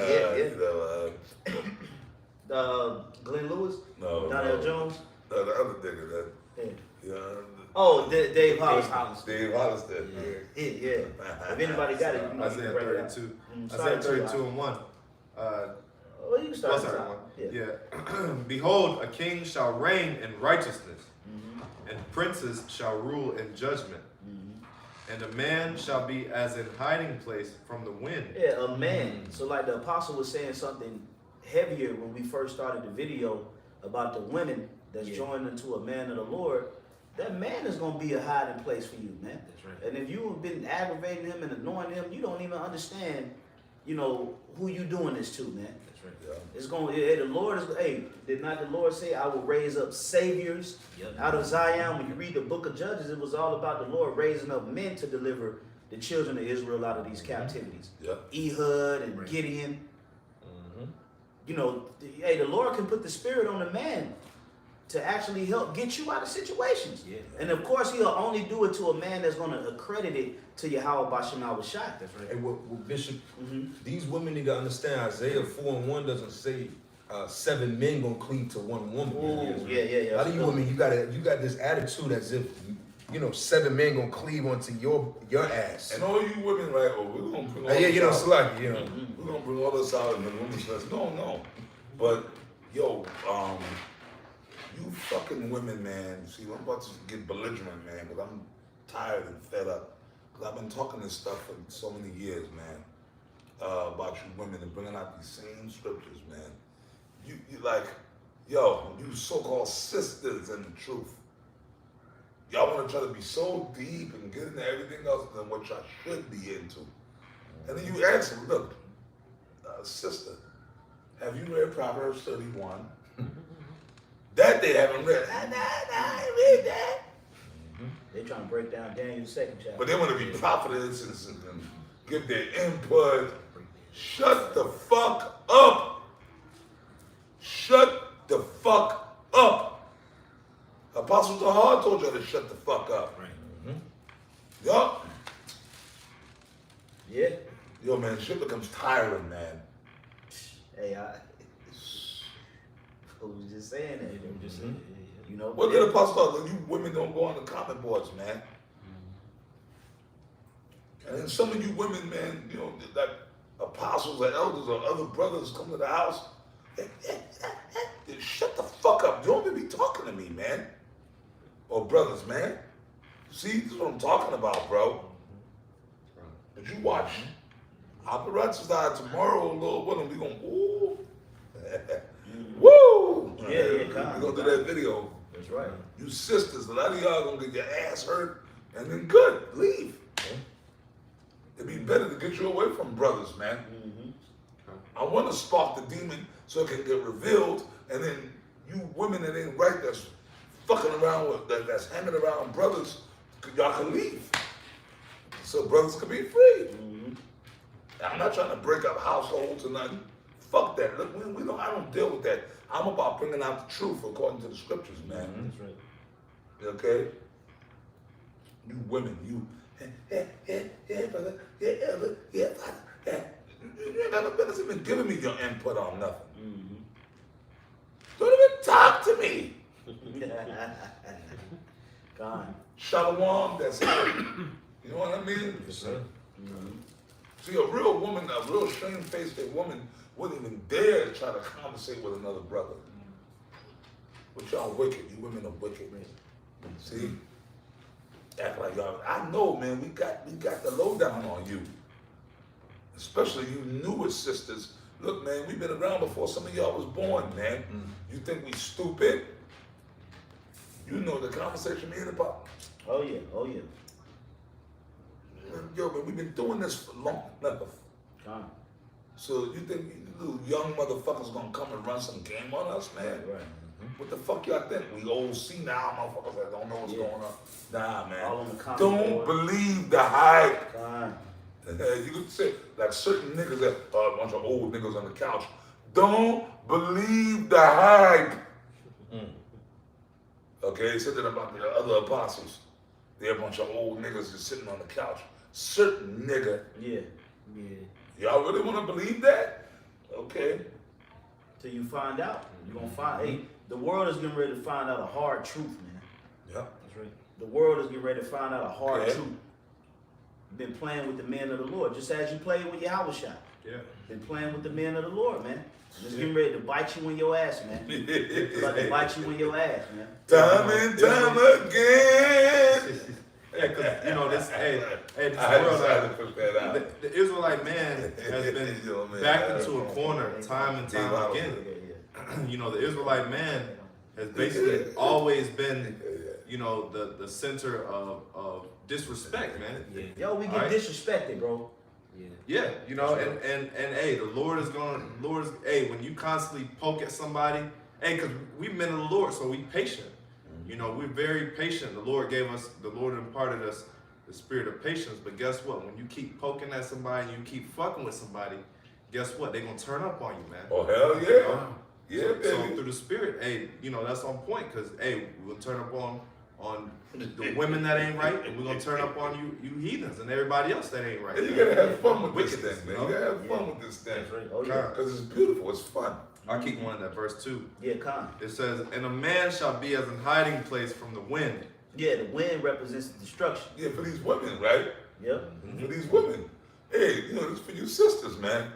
Glenn Lewis? No, Donnell no. Jones? The other nigga that, Yeah. yeah, Oh, Dave Hollister. Dave Hollister. Yeah. If anybody got it, you know, you Isaiah can break it out. 32. Start Isaiah with 32 and 1. Well, you can start What's with that top. one? Yeah. Yeah. Behold, a king shall reign in righteousness, and princes shall rule in judgment. And a man shall be as in hiding place from the wind. Yeah, a man. So like the apostle was saying something heavier when we first started the video about the women that's joined into a man of the Lord. That man is gonna be a hiding place for you, man. That's right. And if you've been aggravating him and annoying him, you don't even understand, you know, who you doing this to, man. That's right. Yeah. It's going. The Lord is. Hey, did not the Lord say, "I will raise up saviors out of Zion"? When you read the book of Judges, it was all about the Lord raising up men to deliver the children of Israel out of these captivities. Yeah. Ehud and Gideon. You know, hey, the Lord can put the spirit on a man to actually help get you out of situations. Yeah. And of course, he'll only do it to a man that's going to accredit it to Yahweh Bashana Shai. That's right. And what Bishop, these women need to understand, Isaiah 4 and 1 doesn't say 7 men gonna cleave to one woman. Ooh, yeah. A lot of you women, you got this attitude as if 7 men gonna cleave onto your ass. And all you women like, oh, we're gonna bring all Yeah, this out. Sluggy, We're gonna bring all this out in the women's class. No. But yo, you fucking women, man. See, I'm about to get belligerent, man, because I'm tired and fed up. Because I've been talking this stuff for so many years, man, about you women and bringing out these same scriptures, man. You like, yo, you so-called sisters in the truth. Y'all want to try to be so deep and get into everything else than what y'all should be into. And then you ask them, look, sister, have you read Proverbs 31? That they haven't read. Nah, I ain't read that. They trying to break down Daniel's 2nd chapter. But they want to be prophetess and give their input. Shut the fuck up. Shut the fuck up. Apostle Tahar told you to shut the fuck up. Right. Yup. Yeah. Yo, man, shit becomes tiring, man. Hey, I was just saying that. They were just saying, you know. What did Apostle Tahar? You women don't go on the comment boards, man. And then some of you women, man, you know, like apostles or elders or other brothers come to the house. Shut the fuck up. You don't even be talking to me, man. Or brothers, man. See, this is what I'm talking about, bro. But you watch. Apparatus die tomorrow, Lord willing, we gonna ooh. Woo! Yeah, We come gonna do that video. That's right. You sisters, a lot of y'all gonna get your ass hurt and then good, leave. It'd be better to get you away from brothers, man. I want to spark the demon so it can get revealed, and then you women that ain't right, that's fucking around with, that's hanging around brothers, y'all can leave. So brothers can be free. I'm not trying to break up households or nothing. Fuck that. Look, we don't, I don't deal with that. I'm about bringing out the truth according to the scriptures, man. That's right. Okay? You women, you, yeah, brother, yeah, father, yeah. You ain't got no business even giving me your input on nothing. Don't even talk to me. Gone. Shalom, that's it. You know what I mean? Yes, sir. See, a real woman, a real shamefaced woman wouldn't even dare to try to conversate with another brother. But y'all wicked. You women are wicked. See? Act like y'all. I know, man. We got the lowdown on you. Especially you newer sisters. Look, man, we've been around before some of y'all was born, man. You think we stupid? You know the conversation me and about. Oh yeah. Oh yeah. Yo, man, we've been doing this for long enough. Gone. So you think you little young motherfuckers gonna come and run some game on us, man? Right. What the fuck y'all think? We old senile motherfuckers that don't know what's going on. Nah, man. All on the comment Don't board. believe the hype. Gone. You could say, like certain niggas that a bunch of old niggas on the couch. Don't believe the hype. Okay, they said that about the other apostles. They're a bunch of old niggas just sitting on the couch. Certain nigga. Yeah. Yeah. Y'all really want to believe that? Okay. Till you find out. You're gonna find. Hey, the world is getting ready to find out a hard truth, man. Yep. That's right. The world is getting ready to find out a hard Okay. truth. You've been playing with the men of the Lord, just as you played with Yahweh Shai. Yeah. Been playing with the men of the Lord, man. It's getting ready to bite you in your ass, man. It's about to bite you in your ass, man. Time and time again. Yeah, because you know this. Hey, this I world, decided to put that out. the Israelite man has been Yo, man, backed I- into a corner time and time Yeah, again. Yeah. You know, the Israelite man has basically always been, you know, the center of disrespect, man. Yeah. Yo, we get Alright. disrespected, bro. Yeah. Yeah, you know, and hey, the Lord is hey, when you constantly poke at somebody, hey, because we men of the Lord, so we patient. You know, we're very patient. The Lord imparted us the spirit of patience. But guess what? When you keep poking at somebody and you keep fucking with somebody, guess what? They're gonna turn up on you, man. Oh, hell You yeah. know? Yeah, So baby. through the spirit, hey, you know, that's on point, because hey, we'll turn up on the women that ain't right, and we're gonna turn up on you heathens and everybody else that ain't right. And you gotta have fun with this Wickedness, thing, man. you know? You gotta have fun with this thing. That's right. Oh yeah. Because it's beautiful, it's fun. I keep going at verse 2. Yeah, Khan. It says, and a man shall be as an hiding place from the wind. Yeah, the wind represents destruction. Yeah, for these women, right? Yep. For these women. Hey, you know, this for you sisters, man.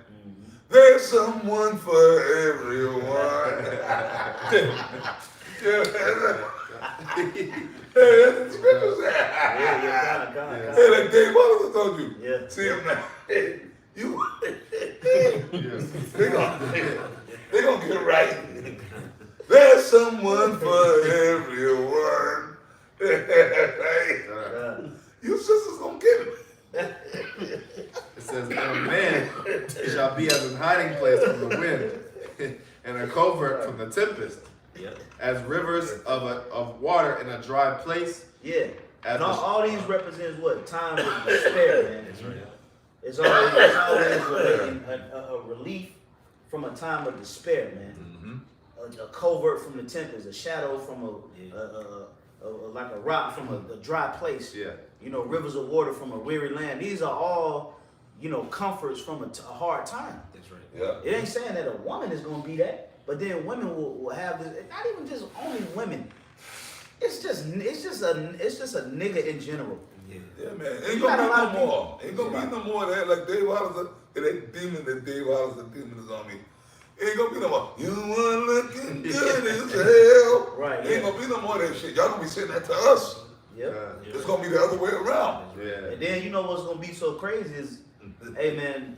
There's someone for everyone. Hey, that's the scripture said. Yeah, kinda. Hey, like Dave Wallace told you. Yeah. See him now. Hey, you. Yes. They gonna get right. There's someone for everyone. Hey, you sisters gonna get it. It says, and a man shall be as an hiding place from the wind, and a covert from the tempest, Yeah. as rivers of water in a dry place. Yeah. As And all the- these represents what? Times of despair, man. That's right. It's always a relief from a time of despair, man. A covert from the tempest, a shadow from like a rock from a dry place. Yeah. You know, rivers of water from a weary land. These are all, you know, comforts from a hard time. That's right. Yeah. It ain't saying that a woman is gonna be that, but then women will have this. Not even just only women. It's just a nigga in general. Yeah. Yeah, man. Ain't You gonna got a be lot no of more. Ain't gonna be no more of that. Like Dave Wallace, that demon that Dave Wallace, the demon is on me. Ain't gonna be no more. You are looking good as hell. Right, Ain't yeah. gonna be no more of that shit. Y'all gonna be saying that to us. Yep. It's gonna be the other way around. Yeah. And then you know what's gonna be so crazy is, hey man,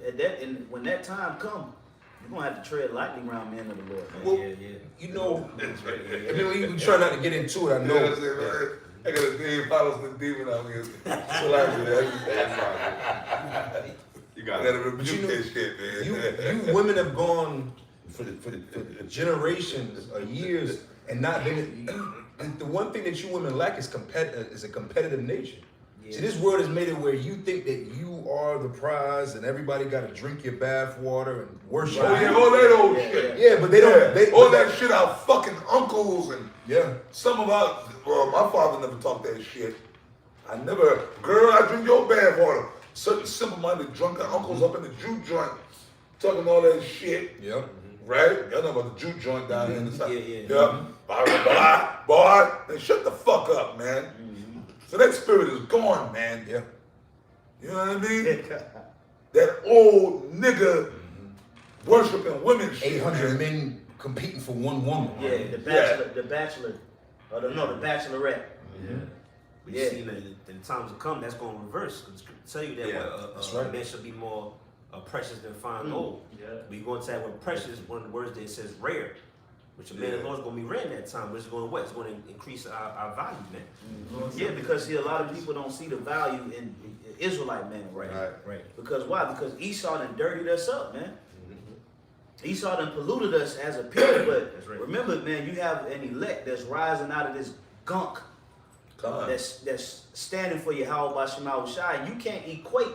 when that time come, you're gonna have to tread lightly around men of the Lord, man. Well, Yeah. you know, That's right. I mean, we try not to get into it. I You know. know what I'm saying, man? I got a Dave Wallace the demon out here. So like that. You I got gotta it. rebuke you know, that shit, man. You women have gone for the generations or years and not been. The one thing that you women lack is a competitive nature. See, this world has made it where you think that you are the prize and everybody got to drink your bath water and worship. Oh yeah, you. all that old Yeah, shit. Yeah, but they don't. They, all that shit, our fucking uncles and Yeah. some of our, well, my father never talked that shit. I never, girl, I drink your bath water. Certain simple-minded drunken uncles up in the Jew joint talking all that shit, Yeah. right? Y'all know about the Jew joint down here in the south. Yeah. Boy, then shut the fuck up, man. So that spirit is gone, man. Yeah. You know what I mean? That old nigga worshiping women shit. 800 man. men competing for one woman. Yeah, the bachelor, the bachelorette. We've Yeah. seen that in times to come, that's going to reverse. Because tell you that Yeah, that's a right. man should be more precious than fine gold. Yeah. We go into that word precious, one of the words there says rare, which a man of the Lord is going to be rare in that time, which is going to what? It's going to increase our value, man. Yeah, because see, a lot of people don't see the value in Israelite man, right? Right. Because why? Because Esau done dirtied us up, man. Esau done polluted us as a people, but That's right. remember, man, you have an elect that's rising out of this gunk Come that's standing for Yahweh Shema Shai, and you can't equate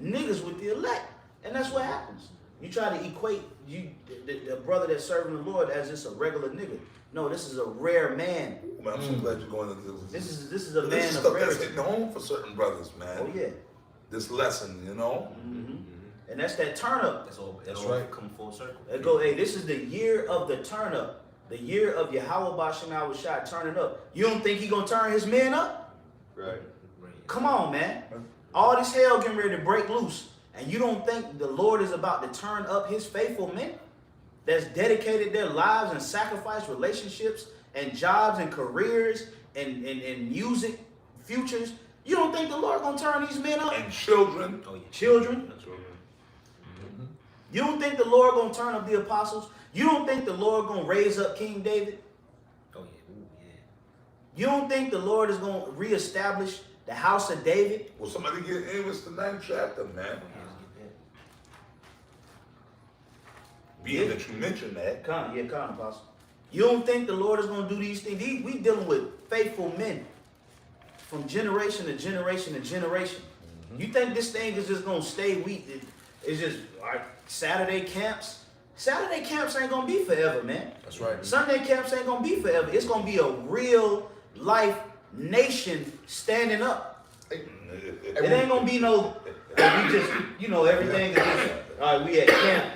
niggas with the elect, and that's what happens. You try to equate the brother that's serving the Lord as just a regular nigga. No, this is a rare man. Man, I'm so glad you're going into This is a This man is of stuff that's rarity. hitting home for certain brothers, man. Oh yeah, This lesson, you know? and that's that turn up. That's right. Come full circle. They go, hey, this is the year of the turn up. The year of Yahweh Shema Shai turning up. You don't think he gonna turn his men up? Right. Come on, man. All this hell getting ready to break loose. And you don't think the Lord is about to turn up his faithful men that's dedicated their lives and sacrificed relationships and jobs and careers and music futures? You don't think the Lord gonna turn these men up? And children. Oh, yeah. Children? You don't think the Lord gonna turn up the apostles? You don't think the Lord gonna raise up King David? Oh, yeah. Ooh, yeah. You don't think the Lord is gonna reestablish the house of David? Will somebody get Amos the 9th chapter, man? Being that you mentioned that. Come, apostle. You don't think the Lord is gonna do these things? We dealing with faithful men from generation to generation to generation. You think this thing is just gonna stay weak? It's just like Saturday camps. Saturday camps ain't gonna be forever, man. That's right. Sunday camps ain't gonna be forever. It's gonna be a real life nation standing up. It ain't gonna be no, we just, everything is just, all right, we at camp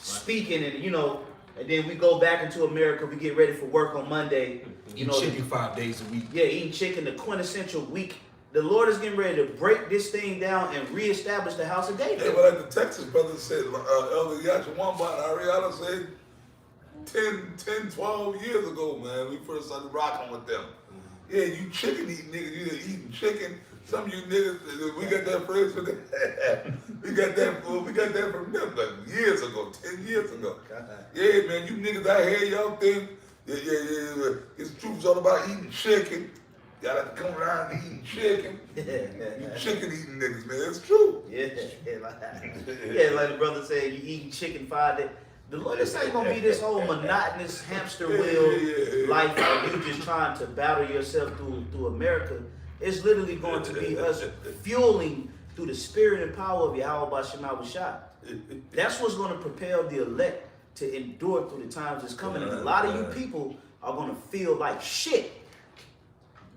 speaking and then we go back into America, we get ready for work on Monday. Eat chicken 5 days a week. Yeah, eating chicken, the quintessential week the Lord is getting ready to break this thing down and reestablish the house of Hey, David. but like the Texas brothers said, Elder Yachawamba and Ariana said 10, 12 years ago, man, we first started rocking with them. Yeah, you chicken eating niggas, you eating chicken. Some of you niggas, we got that phrase from we got that from them like years ago, 10 years ago. Yeah, man, you niggas out here, y'all think, yeah. It's truth's all about eating chicken. Y'all have to come around and eating chicken. You chicken eating niggas, man, it's true. Like the brother said, you eating chicken 5 days. The Lord, this ain't gonna be this whole monotonous hamster wheel life of you just trying to battle yourself through America. It's literally going to be us fueling through the spirit and power of Yahweh Shema Shai. That's what's gonna propel the elect to endure through the times that's coming. And a lot of you people are gonna feel like shit.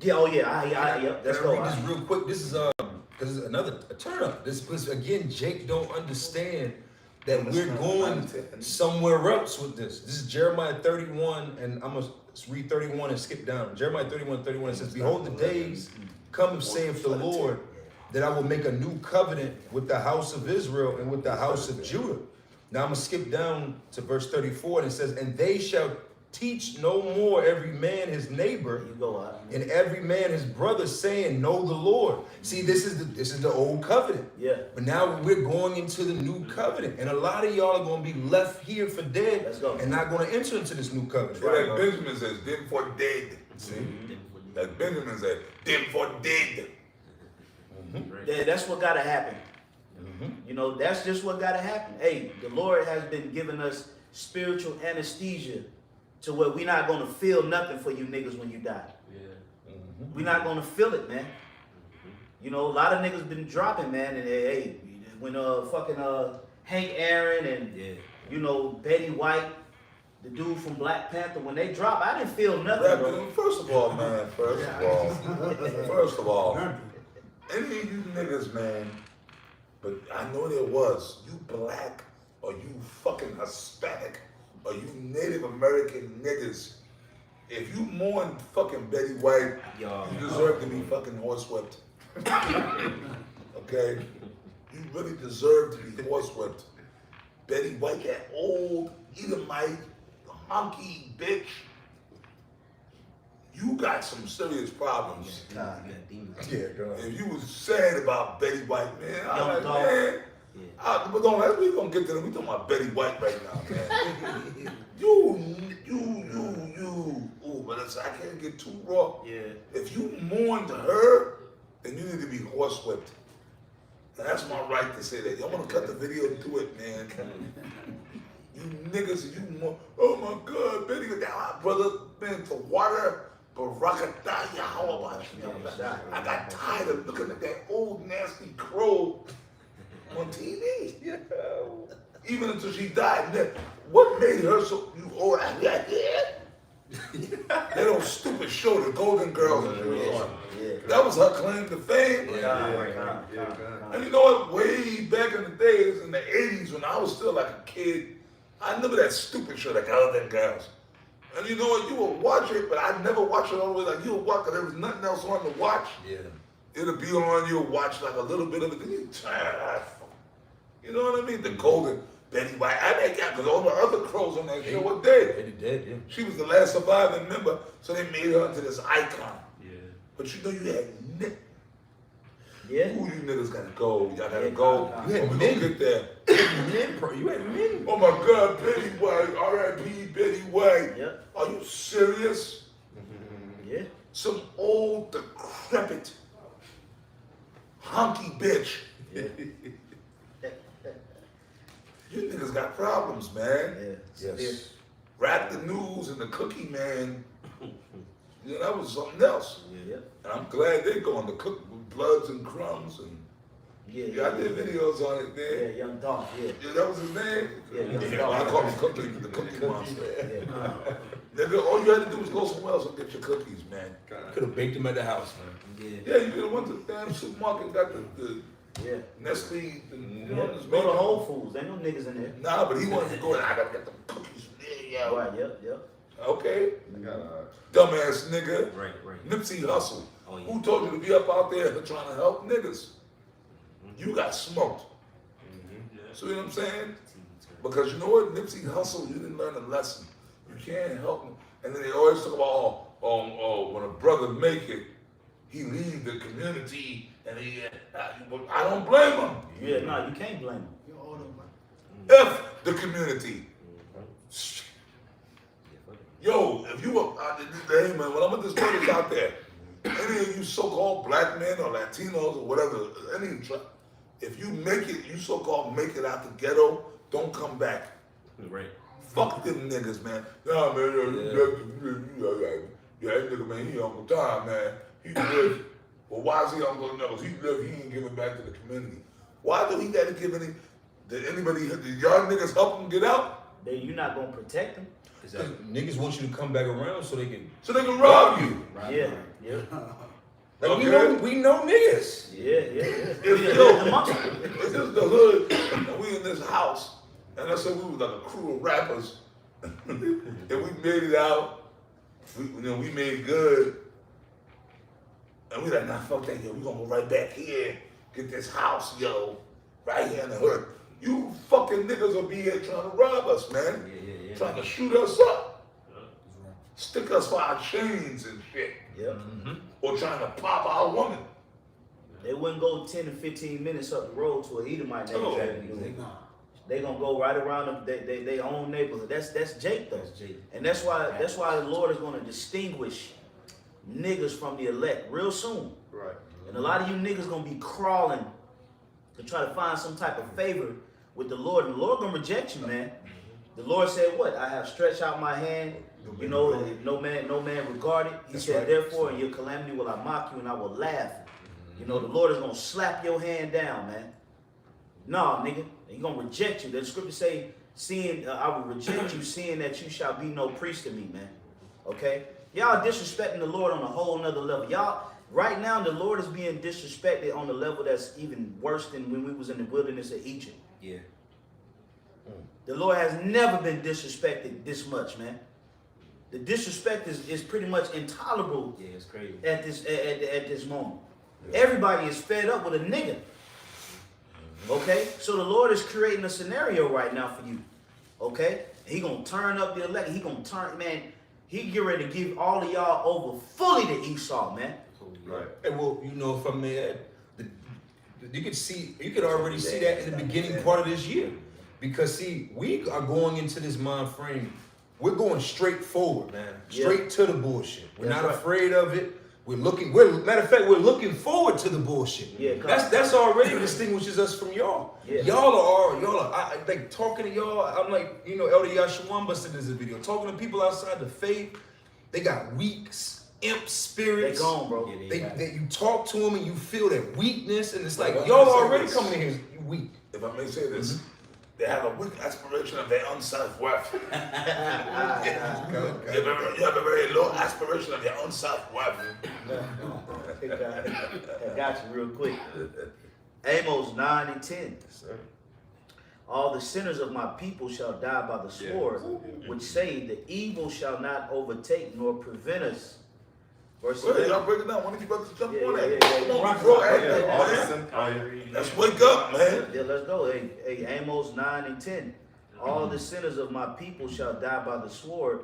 Yeah, oh yeah, yep, let's Can I go. read this real quick? This is because it's another turn up. This because again, Jake don't understand that we're going somewhere else with this. This is Jeremiah 31, and I'm gonna read 31 and skip down. Jeremiah 31:31. It says, "Behold, the days come, saith the Lord, that I will make a new covenant with the house of Israel and with the house of Judah." Now I'm gonna skip down to verse 34, and it says, "And they shall teach no more every man his neighbor, You go out. and every man his brother, saying, Know the Lord." See, this is the old covenant. Yeah. But now we're going into the new covenant, and a lot of y'all are going to be left here for dead, Let's go. and not going to enter into this new covenant. Yeah, like Benjamin says, them for dead. See? Like Benjamin said, them for dead. Yeah, that's what gotta happen. You know, that's just what gotta happen. Hey, the Lord has been giving us spiritual anesthesia to where we're not gonna feel nothing for you niggas when you die. We're not gonna feel it, man. You know, a lot of niggas been dropping, man, and hey, when fucking Hank Aaron and you know Betty White, the dude from Black Panther, when they drop, I didn't feel nothing, bro. First of all, man, first of all, any of you niggas, man, but I know there was, you black or you fucking Hispanic or you Native American niggas, if you mourn fucking Betty White, you deserve to be fucking horsewhipped. Okay? You really deserve to be horsewhipped. Betty White, that old Edomite, honky bitch, you got some serious problems. Yeah, girl. If you was sad about Betty White, man, I'm Young like, dog. man. But don't, we gonna get to them. We talking about Betty White right now, man. Ooh, but I can't get too raw. Yeah. If you mourn to her, then you need to be horsewhipped. Now, that's my right to say that. Y'all wanna cut the video and do it, man. You niggas, you mourn. Oh my God, Betty, that brother, man, to water. Barakatah, how about you? I got tired of looking at that old nasty crow on TV. Yeah. Even until she died. Then, what made her so you old? That old stupid show, The Golden Girls. That was her claim to fame. And you know what? Way back in the days, in the 80s, when I was still like a kid, I remember that stupid show, The Golden Girls. And you know what? You would watch it, but I'd never watch it all the way. Like, you would watch it, there was nothing else on to watch. Yeah. It'll be on, you'll watch like a little bit of it, then you turn. You know what I mean? The Golden Betty White. I think that because all the other crows on that show were dead. Betty dead, yeah. She was the last surviving member, so they made her into this icon. Yeah. But you know, you had Yeah. Ooh, you niggas gotta go. Y'all gotta go. You had We men. gonna get there. You had men. Oh my God, Betty White, R.I.P. Betty White. Yep. Are you serious? Yeah. Some old, decrepit, honky bitch. Yeah. You niggas got problems, man. Yeah. Yes. Rap the News and the Cookie Man. You know, that was something else. Yeah. And I'm glad they're going to cook with Bloods and Crumbs. And Yeah. I did videos on it, Yeah, man. Young Dolph. Yeah. Yeah, that was his name? Yeah, Young I Dolph. call him Cookie, the Cookie Monster. Yeah. Nigga, all you had to do was go somewhere else and get your cookies, man. Could have baked them at the house, man. Yeah. Yeah, you could have went to the damn supermarket and got the Yeah. Nestle, you know, this Go to makeup. Whole Foods. Ain't no niggas in there. Nah, but he wanted to go and I gotta get them cookies from there, yo. Right. Yep. Okay. I got Dumbass nigga. Right. Nipsey Hussle. Oh, yeah. Who told you to be up out there trying to help niggas? You got smoked. So you know what I'm saying? Because you know what, Nipsey Hussle, you didn't learn a lesson. You can't help him. And then they always talk about, when a brother make it, he leave the community, and I don't blame him. Yeah, no, you can't blame him. F the community. Yo, if you were, hey man, when I'm gonna just put this out there, any of you so-called black men or Latinos or whatever, if you make it, you so-called make it out the ghetto, don't come back. Right. Fuck them niggas, man. Nah, man, yeah, that nigga, man, he Uncle Tom, man. He good. Well, why is he Uncle No? He ain't giving back to the community. Why do he gotta give any, did y'all niggas help him get out? You're not gonna protect him. Because niggas want you to come back around so they can rob you. Yeah, yeah. Like, Okay. we know niggas. Yeah. If this is the hood, and we in this house, and I said we was like a crew of rappers, and we made it out, we made good, and we like, nah, fuck that, yo, we gonna go right back here, get this house, yo, right here in the hood. You fucking niggas will be here trying to rob us, man. Yeah. Trying to shoot us up. Stick us for our chains and shit. Yep. Or trying to pop our woman. They wouldn't go 10 to 15 minutes up the road to a Edomite Oh. neighborhood. They gonna go right around their own neighborhood. That's Jake though. That's Jake. And that's why the Lord is gonna distinguish niggas from the elect real soon. Right. And a lot of you niggas gonna be crawling to try to find some type of favor with the Lord. And the Lord gonna reject you, man. The Lord said what? I have stretched out my hand. You know, no man regarded. He That's said, right. therefore in your calamity will I mock you and I will laugh. You know, the Lord is gonna slap your hand down, man. Nah, nigga, he gonna reject you. The scripture say, I will reject you, seeing that you shall be no priest to me, man. Okay? Y'all disrespecting the Lord on a whole nother level. Y'all, right now, the Lord is being disrespected on a level that's even worse than when we was in the wilderness of Egypt. Yeah. The Lord has never been disrespected this much, man. The disrespect is pretty much intolerable Yeah, it's crazy. at this moment. Everybody is fed up with a nigga. Okay? So the Lord is creating a scenario right now for you. Okay? He gonna turn up the elect. He gonna turn, man. He get ready to give all of y'all over fully to Esau, man. Right. And well, you know, if I may add, you could already see that in the beginning part of this year. Because see, we are going into this mind frame, we're going straight forward, man. Straight to the bullshit. We're That's not right. afraid of it. Matter of fact, we're looking forward to the bullshit. Yeah, that's already distinguishes us from y'all. Yeah. Y'all are I like talking to y'all. I'm like, you know, Elder Yashuan said this video. Talking to people outside the faith, they got weaks, imp They spirits. gone, bro. Yeah, You talk to them and you feel that weakness, and it's like Well, y'all let me say already this. coming in here weak. If I may say this, they have a weak aspiration of their own self-worth. You have a very low aspiration of their own self-worth. I got you real quick. Amos 9 and 10. All the sinners of my people shall die by the sword, which say the evil shall not overtake nor prevent us. Verse Go ahead, 11. y'all break it down. One of you brothers jump on that. Yeah. Come on, bro. Hey, Yeah, all the man. sin- oh, yeah. Let's wake up, man. Yeah, let's go. Hey, Amos 9 and 10. All the sinners of my people shall die by the sword,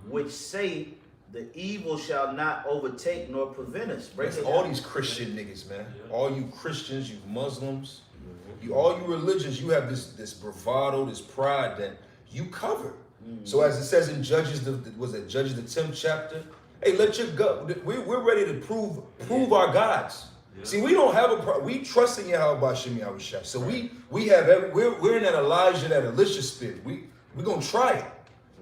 which say the evil shall not overtake nor prevent us. Break That's it all down. these Christian niggas, man. All you Christians, you Muslims, all you religions, you have this bravado, this pride that you cover. So as it says in Judges, Judges the 10th chapter? Hey, let your gut. We're ready to prove our gods. See, we don't have we trust in Yahweh Shem Yahushua. So we have we're in that Elijah, that Elisha spirit. We're gonna try it.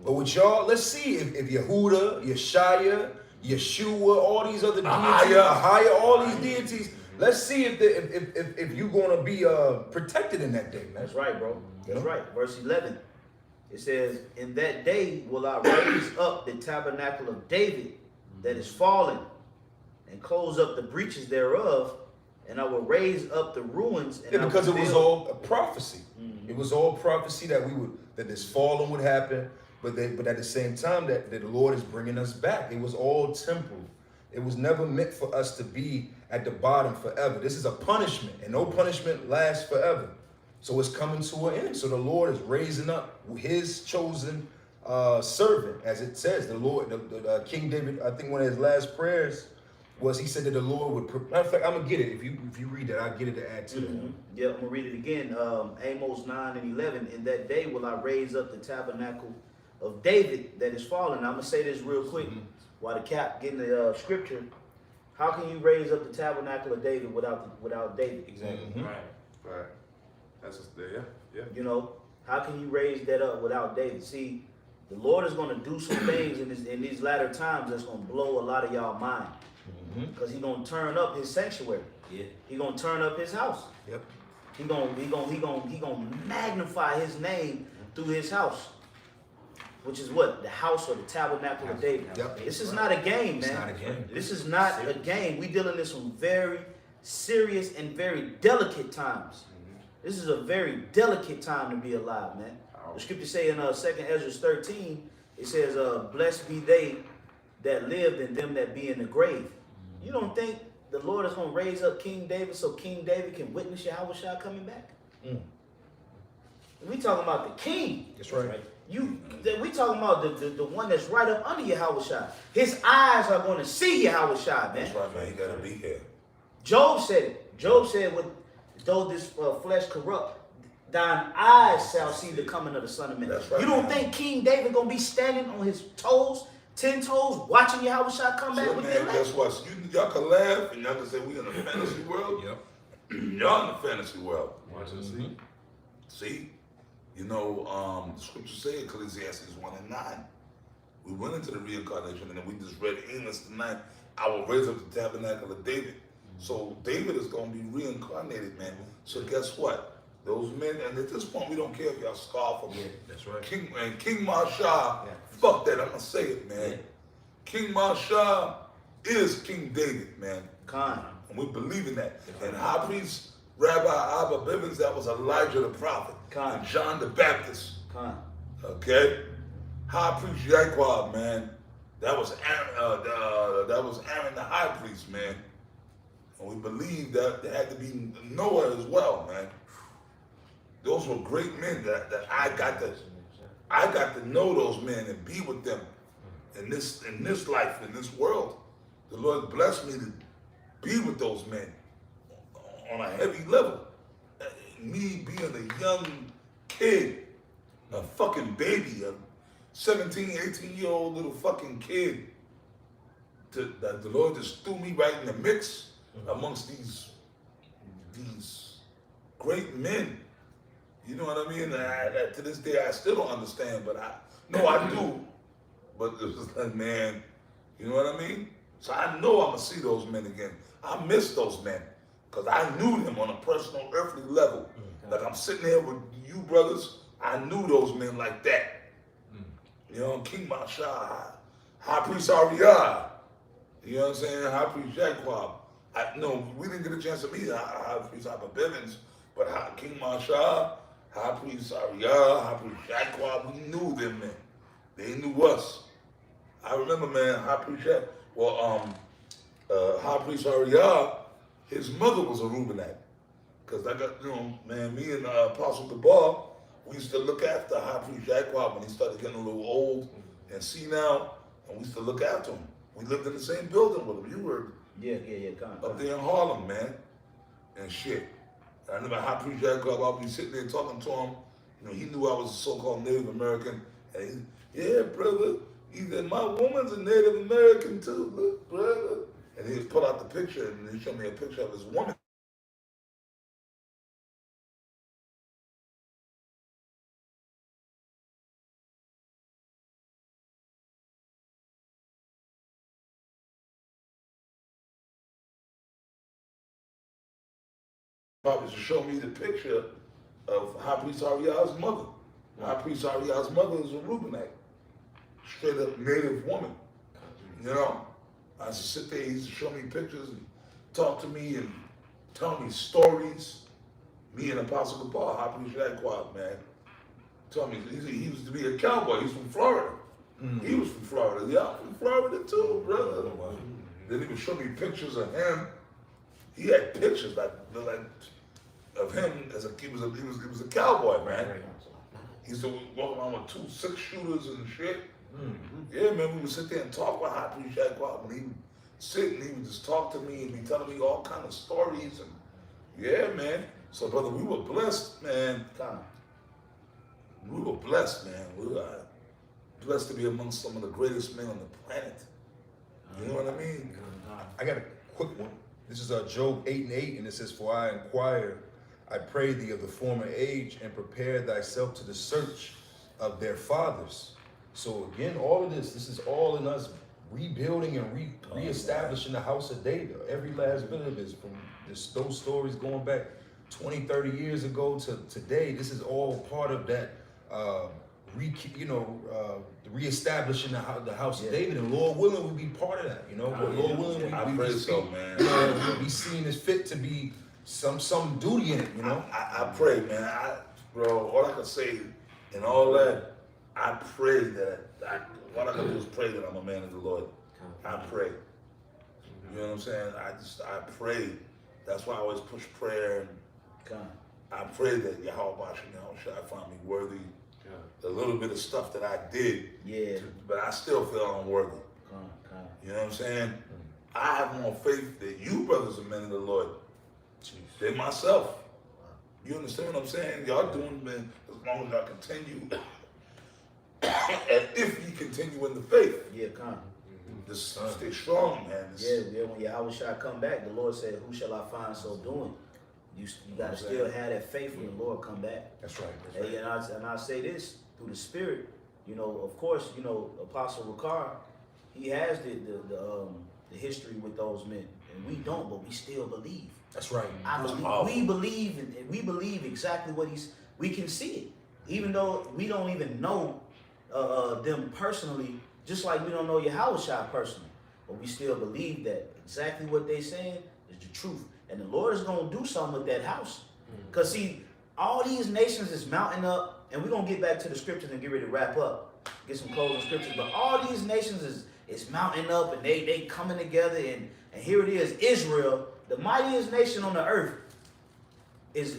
But with y'all, let's see if Yehuda, Yeshaya, Yeshua, all these other deities, Ahaya, all these deities. Let's see if you're gonna be protected in that day, man. That's right, bro. That's right. Verse 11. It says, in that day will I raise up the tabernacle of David that is fallen, and close up the breaches thereof, and I will raise up the ruins. And Yeah, because I it will was build. all a prophecy. It was all prophecy that that this falling would happen, but at the same time that the Lord is bringing us back. It was all temporal. It was never meant for us to be at the bottom forever. This is a punishment, and no punishment lasts forever. So it's coming to an end. So the Lord is raising up his chosen servant, as it says. The Lord, King David, I think one of his last prayers was he said that the Lord would. Matter of fact, I'm gonna get it. If you read that, I'll get it to add to it. Yeah, I'm gonna read it again. Amos 9 and 11. In that day will I raise up the tabernacle of David that is fallen. I'm gonna say this real quick while the cap getting the scripture. How can you raise up the tabernacle of David without David? Exactly. Right. Right. That's just there. Yeah. You know, how can you raise that up without David? See, the Lord is gonna do some things in these latter times that's gonna blow a lot of y'all mind. Because he's gonna turn up his sanctuary. Yeah. He's gonna turn up his house. Yep. He gonna magnify his name through his house, which is what? The house or the tabernacle of David. Yep. This is not a game, man. It's not a game. This is not a game. We dealing in some very serious and very delicate times. This is a very delicate time to be alive, man. The scripture say in 2nd Ezra 13, it says, blessed be they that lived and them that be in the grave. You don't think the Lord is going to raise up King David so King David can witness Yahushua coming back? We talking about the king. That's right. We talking about the one that's right up under Yahushua. His eyes are going to see Yahushua, man. That's right, man. He gotta be here. Job said it. Job said, though this flesh corrupt, thine eyes shall see the coming of the Son of Man. That's right, You don't man. think King David going to be standing on his toes, 10 toes, watching Yahushua come back So, with man, their guess life? what? Y'all can laugh and y'all can say we in a fantasy world. Yep. Y'all in the fantasy world. Watch and see. See, you know, the scriptures say Ecclesiastes 1 and 9. We went into the reincarnation and then we just read Amos tonight. I will raise up the tabernacle of David. So David is going to be reincarnated, man. So guess what? Those men, and at this point, we don't care if y'all scoff or That's right. King Marshall, fuck that, I'm going to say it, man. Yeah. King Marshall is King David, man. Khan. And we believe in that. And High Priest Rabbi Abba Bivens, that was Elijah the prophet. Khan. And John the Baptist. Khan. Okay? High Priest Yaquab, man. That was Aaron the High Priest, man. And we believe that there had to be Noah as well, man. Those were great men that I got to know those men and be with them in this life, in this world. The Lord blessed me to be with those men on a heavy level. Me being a young kid, a fucking baby, a 17, 18-year-old little fucking kid, that the Lord just threw me right in the mix amongst these great men. You know what I mean? To this day, I still don't understand, but I do. But it's just like, man, you know what I mean? So I know I'm going to see those men again. I miss those men because I knew them on a personal, earthly level. Like I'm sitting here with you brothers, I knew those men like that. You know, King Marshall, High Priest Ariah, you know what I'm saying? High Priest Jaquab. We didn't get a chance to meet High Priest Abba Bivens, but King Marshall, High Priest Ariah, High Priest Jaquab, we knew them, man. They knew us. I remember, man, High Priest High Priest Ariah, his mother was a Reubenite. Because I got, me and Apostle Gabar, we used to look after High Priest Jaquab when he started getting a little old and senile, and we used to look after him. We lived in the same building with him. You were Yeah, Khan. up there in Harlem, man, and shit. I remember High Priest Jaquab, I'll be sitting there talking to him. He knew I was a so-called Native American. And yeah, brother, he said, my woman's a Native American too, look, brother. And he put out the picture, and he showed me a picture of his woman. Probably to show me the picture of High Priest Ariah's mother. High Priest Ariah's mother is a Reubenite, straight up Native woman. I used to sit there, he used to show me pictures and talk to me and tell me stories. Me and Apostle Gabar, High Priest Jaquab, man. Tell me, he used to be a cowboy, he's from Florida. He was from Florida. Yeah, I'm from Florida too, brother. Then he would show me pictures of him. He had pictures like of him as he was a cowboy, man. He used to walk around with 2 6-shooters and shit. Yeah, man, we would sit there and talk with High Priest Jaguar. When he would sit and he would just talk to me and be telling me all kind of stories. And yeah, man. So, brother, we were blessed, man. We were blessed, man. We were blessed to be amongst some of the greatest men on the planet. You know what I mean? I got a quick one. This is Job 8:8, and it says, "For I inquire, I pray thee of the former age, and prepare thyself to the search of their fathers." So again, all of this is all in us rebuilding and reestablishing the house of David. Every last bit of it is from those stories going back 20, 30 years ago to today. This is all part of that, reestablishing the house of David. And Lord willing, we'll be part of that. You know, but Lord willing, I pray so, man. We'll be seen as fit to be some duty in it. You know, I pray, man. Bro, all I can say in all that, I pray that all I can do is pray that I'm a man of the Lord. I pray. You know what I'm saying? I pray. That's why I always push prayer. And I pray that Yahweh shall find me worthy. The little bit of stuff that I did, but I still feel unworthy. You know what I'm saying? I have more faith that you brothers are men of the Lord than myself. You understand what I'm saying? Y'all doing, man, as long as y'all continue. And if you continue in the faith, just stay strong, man. When Yahweh shall come back, the Lord said, "Who shall I find so doing?" You gotta still have that faith when the Lord come back. that's right. And I say this through the Spirit. You know, of course, you know, Apostle Ricard, he has the history with those men, and we don't, but we still believe. That's right. We believe exactly what we can see it, even though we don't even know them personally, just like we don't know Yahushua personally, but we still believe that exactly what they saying is the truth, and the Lord is gonna do something with that house. Cause see, all these nations is mounting up, and we're gonna get back to the scriptures and get ready to wrap up, get some closing scriptures. But all these nations is mounting up, and they coming together, and here it is, Israel, the mightiest nation on the earth, is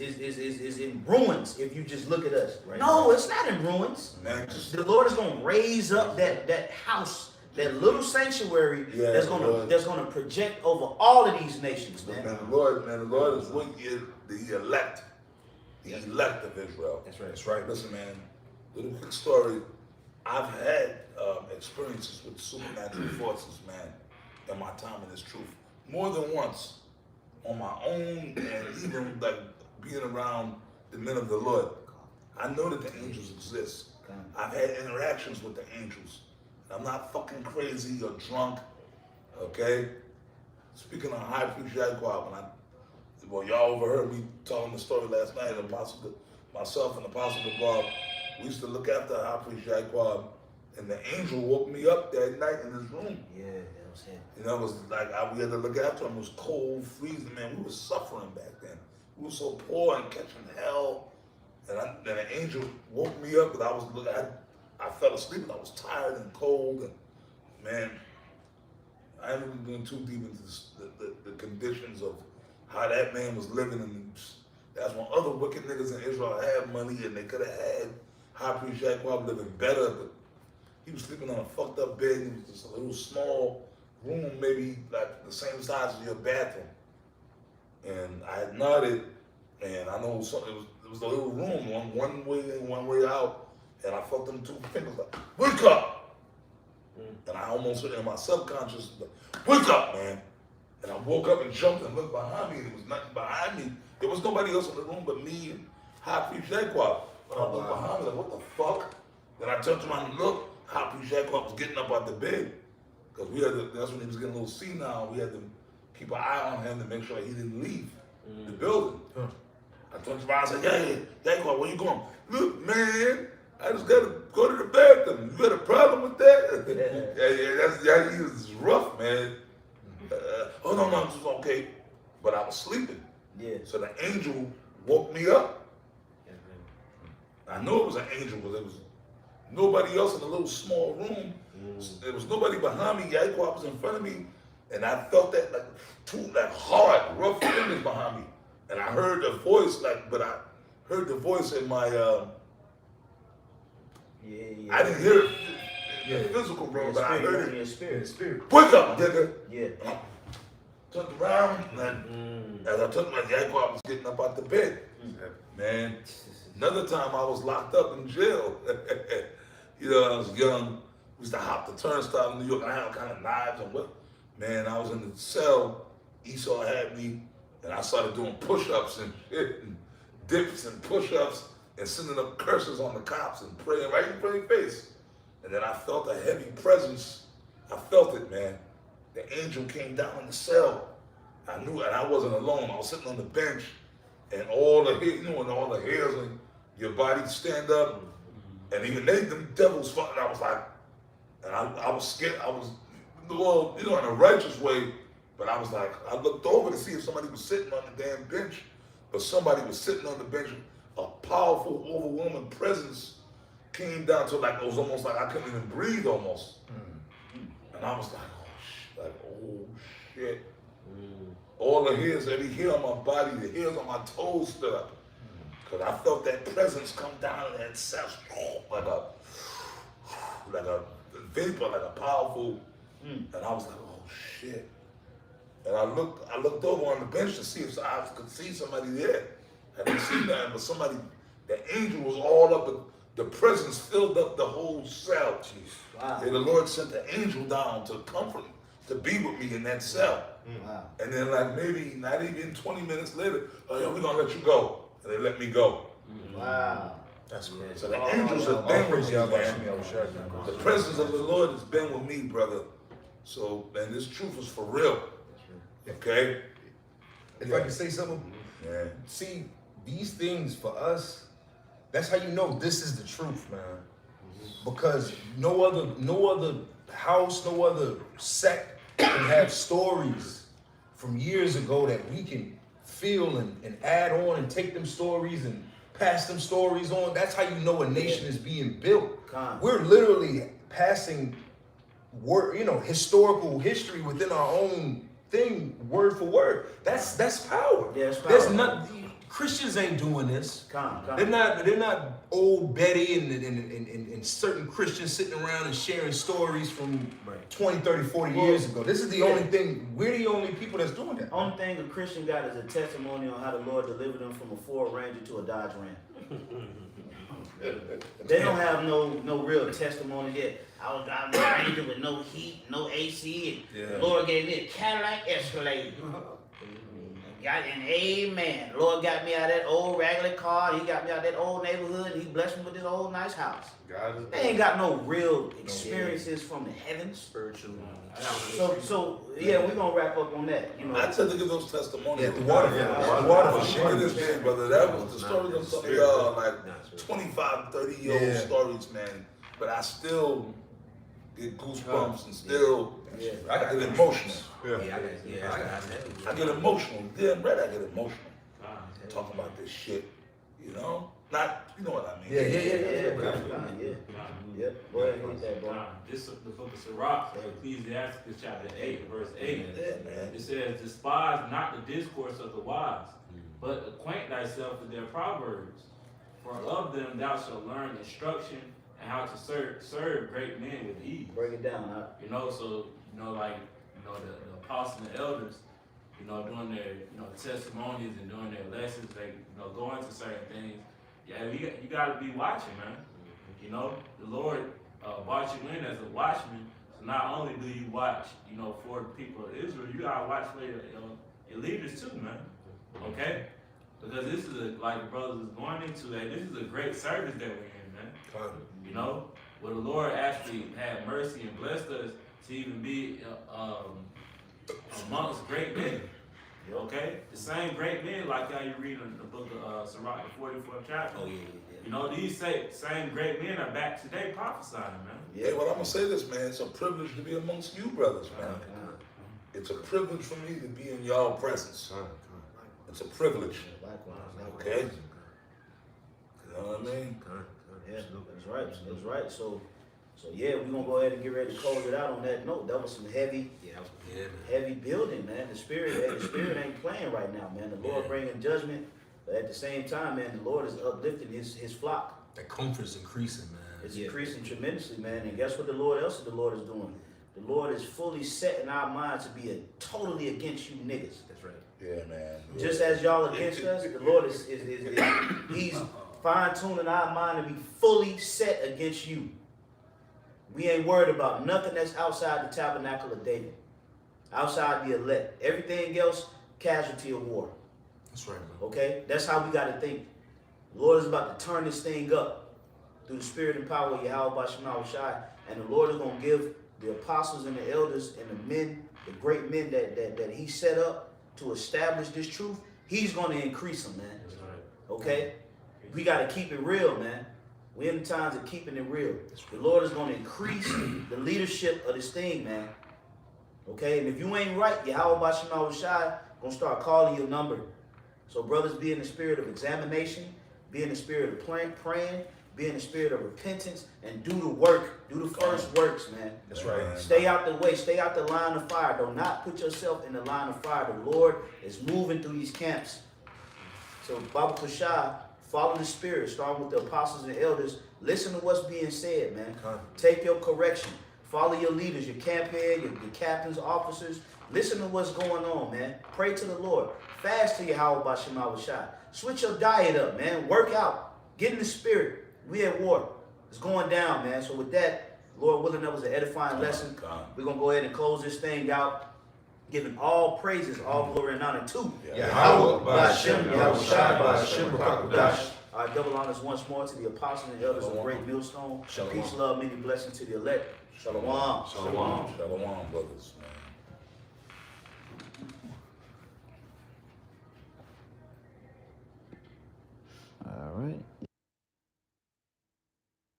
in ruins if you just look at us. Right. No, it's not in ruins. Man, The Lord is gonna raise up that house, that little sanctuary that's gonna project over all of these nations, man. the Lord is with you, the elect of Israel. That's right. That's right. Listen, man, little quick story. I've had experiences with supernatural forces, man, in my time in this truth. More than once, on my own, and even like being around the men of the Lord. I know that the angels exist. I've had interactions with the angels. I'm not fucking crazy or drunk, okay? Speaking of High Priest Jaguar, y'all overheard me telling the story last night. Myself and Apostle Bob, we used to look after High Priest Jaguar, and the angel woke me up that night in his room. Yeah, that was him. You know, it was like we had to look after him. It was cold, freezing, man. We were suffering back then. We were so poor and catching hell. And then an angel woke me up, and I fell asleep, and I was tired and cold. And man, I ain't even going too deep into the conditions of how that man was living. And that's when other wicked niggas in Israel had money, and they could have had High Priest Jaguar living better, but he was sleeping on a fucked up bed. It was just a little small room, maybe like the same size as your bathroom. And I had nodded, and I know it was a little room, one way in, one way out, and I felt them 2 fingers like, "Wake up!" And I almost in my subconscious, like, "Wake up, man!" And I woke up and jumped and looked behind me, and there was nothing behind me. There was nobody else in the room but me and High Priest Jaguar. But I looked behind me like, what the fuck? Then I turned around and looked. High Priest Jaguar was getting up out the bed. Because that's when he was getting a little senile. We had to keep an eye on him to make sure he didn't leave the building. I turned around and said, "Hey, Jaguar, where you going?" "Look, man, I just got to go to the bathroom. You got a problem with that?" Yeah, he was rough, man. Oh, no, it's okay. But I was sleeping. Yeah. So the angel woke me up. I know it was an angel, but there was nobody else in the little small room. There was nobody behind me. Jaguar was in front of me. and I felt that like two like hard, rough fingers behind me, and I heard the voice but I heard the voice in my I didn't hear it physical, bro, but I heard it. Spirit. Wake up, nigga. Yeah. And I turned around, and as I took my jacket, I was getting up out the bed. Man, another time I was locked up in jail. You know, I was young. We used to hop the turnstile in New York, and I had all kind of knives and what. Man, I was in the cell. Esau had me, and I started doing push-ups and shit, and dips and push-ups, and sending up curses on the cops and praying right in front of their face. And then I felt a heavy presence. I felt it, man. The angel came down in the cell. I knew it, and I wasn't alone. I was sitting on the bench, and all the hair, when all the hairs on your body stand up, and even them devils fucking, I was like, and I was scared. I was, well, in a righteous way, but I was like, I looked over to see if somebody was sitting on the damn bench, but somebody was sitting on the bench. A powerful, overwhelming presence came down to like, it was almost like I couldn't even breathe almost. And I was like, oh shit. All the hairs, every hair on my body, the hairs on my toes stood up. Cause I felt that presence come down in that cell, like a vapor, like a powerful, and I was like, oh shit. And I looked over on the bench to see if I could see somebody there. I didn't see nothing, but somebody, the angel was all up, the presence filled up the whole cell. Wow. And the Lord sent the angel down to comfort me, to be with me in that cell. Wow. And then like maybe not even 20 minutes later, oh yeah, we're gonna let you go. And they let me go. Wow. That's crazy. So the angels have been with me, man. The The presence of the Lord has been with me, brother. So, man, this truth is for real. Okay? If I can say something, Yeah. see, these things for us, that's how you know this is the truth, man. Because no other house, no other sect can have stories from years ago that we can feel and add on and take them stories and pass them stories on. That's how you know a nation is being built. Con. We're literally passing historical history within our own thing, word for word. That's power. Yeah, it's There's power. not Christians ain't doing this. Con. They're not old Betty and certain Christians sitting around and sharing stories from 20, 30, 40 years ago. This is the only thing, we're the only people that's doing that. Only thing a Christian got is a testimony on how the Lord delivered them from a Ford Ranger to a Dodge Ram. They don't have no real testimony yet. I was driving a Ranger with no heat, no AC, and the Lord gave me a Cadillac Escalade. And amen. The Lord got me out of that old raggedy car. He got me out of that old neighborhood. And he blessed me with this old nice house. They ain't got no real experiences from the heavens. Spiritual. So yeah, we're gonna wrap up on that. I tend to give those testimonies. Yeah, the water for sure. To this day, brother, that was the stories of some of y'all, like 25, 30-year-old stories, man. But I still get goosebumps and still I get emotional. I get emotional. Damn right, I get emotional. Talking about this shit, Not, you know what I mean? Yeah. Go ahead and hit that, bro. This is the book of Sirach, Ecclesiasticus chapter 8, verse 8. Yeah, man. It says, despise not the discourse of the wise, but acquaint thyself with their proverbs. For of them thou shalt learn instruction and how to serve great men with ease. Break it down, huh? The apostles and elders, doing their, testimonies and doing their lessons, they, go into certain things. Yeah, you got to be watching, man. The Lord brought you in as a watchman. So not only do you watch, for the people of Israel, you got to watch for your leaders too, man. Okay? Because this is like the brothers is going into, this is a great service that we're in, man. Where the Lord actually had mercy and blessed us to even be amongst great men. Okay? The same great men like how you read in the book of Sirach, the 44th chapter. These same great men are back today prophesying, man. Yeah, well, I'm going to say this, man. It's a privilege to be amongst you brothers, man. It's a privilege for me to be in y'all presence. It's a privilege. Okay? You know what I mean? Yeah, that's right. So, So yeah, we're gonna go ahead and get ready to close it out on that note. That was some heavy, Yeah, that was heavy building, man. The spirit ain't playing right now, man. The Lord bringing judgment, but at the same time, man, the Lord is uplifting his flock. That comfort's increasing, man. It's Yeah. increasing tremendously, man. And guess what the Lord is doing? The Lord is fully setting our minds to be totally against you niggas. That's right. Yeah, man. Just as y'all against us, the Lord is he's fine-tuning our mind to be fully set against you. We ain't worried about nothing that's outside the tabernacle of David, outside the elect. Everything else, casualty of war. That's right, man. Okay? That's how we got to think. The Lord is about to turn this thing up through the spirit and power of Yahweh Bashemah Shai. And the Lord is going to give the apostles and the elders and the men, the great men that he set up to establish this truth, he's going to increase them, man. That's right. Okay? We got to keep it real, man. We're in the times of keeping it real. The Lord is going to increase the leadership of this thing, man. Okay? And if you ain't right, Yahweh Bashemah Shai going to start calling your number. So brothers, be in the spirit of examination, be in the spirit of praying, be in the spirit of repentance, and do the work. Do the first works, man. That's right. Stay out the way. Stay out the line of fire. Do not put yourself in the line of fire. The Lord is moving through these camps. So Baba Kushai, follow the spirit, starting with the apostles and elders. Listen to what's being said, man. Take your correction. Follow your leaders, your camp head, your captains, officers. Listen to what's going on, man. Pray to the Lord. Fast to Yahweh Bashemah Shai. Switch your diet up, man. Work out. Get in the spirit. We at war. It's going down, man. So with that, Lord willing, that was an edifying lesson. We're going to go ahead and close this thing out, giving all praises, all glory and honor to Yahweh Ba'ashem, Yahweh Shai Ba'ashem, B'Kakodash. our double honors once more to the apostles and elders of Great Millstone. Peace, love, many blessings to the elect. Shalom. Shalom, brothers, man. All right.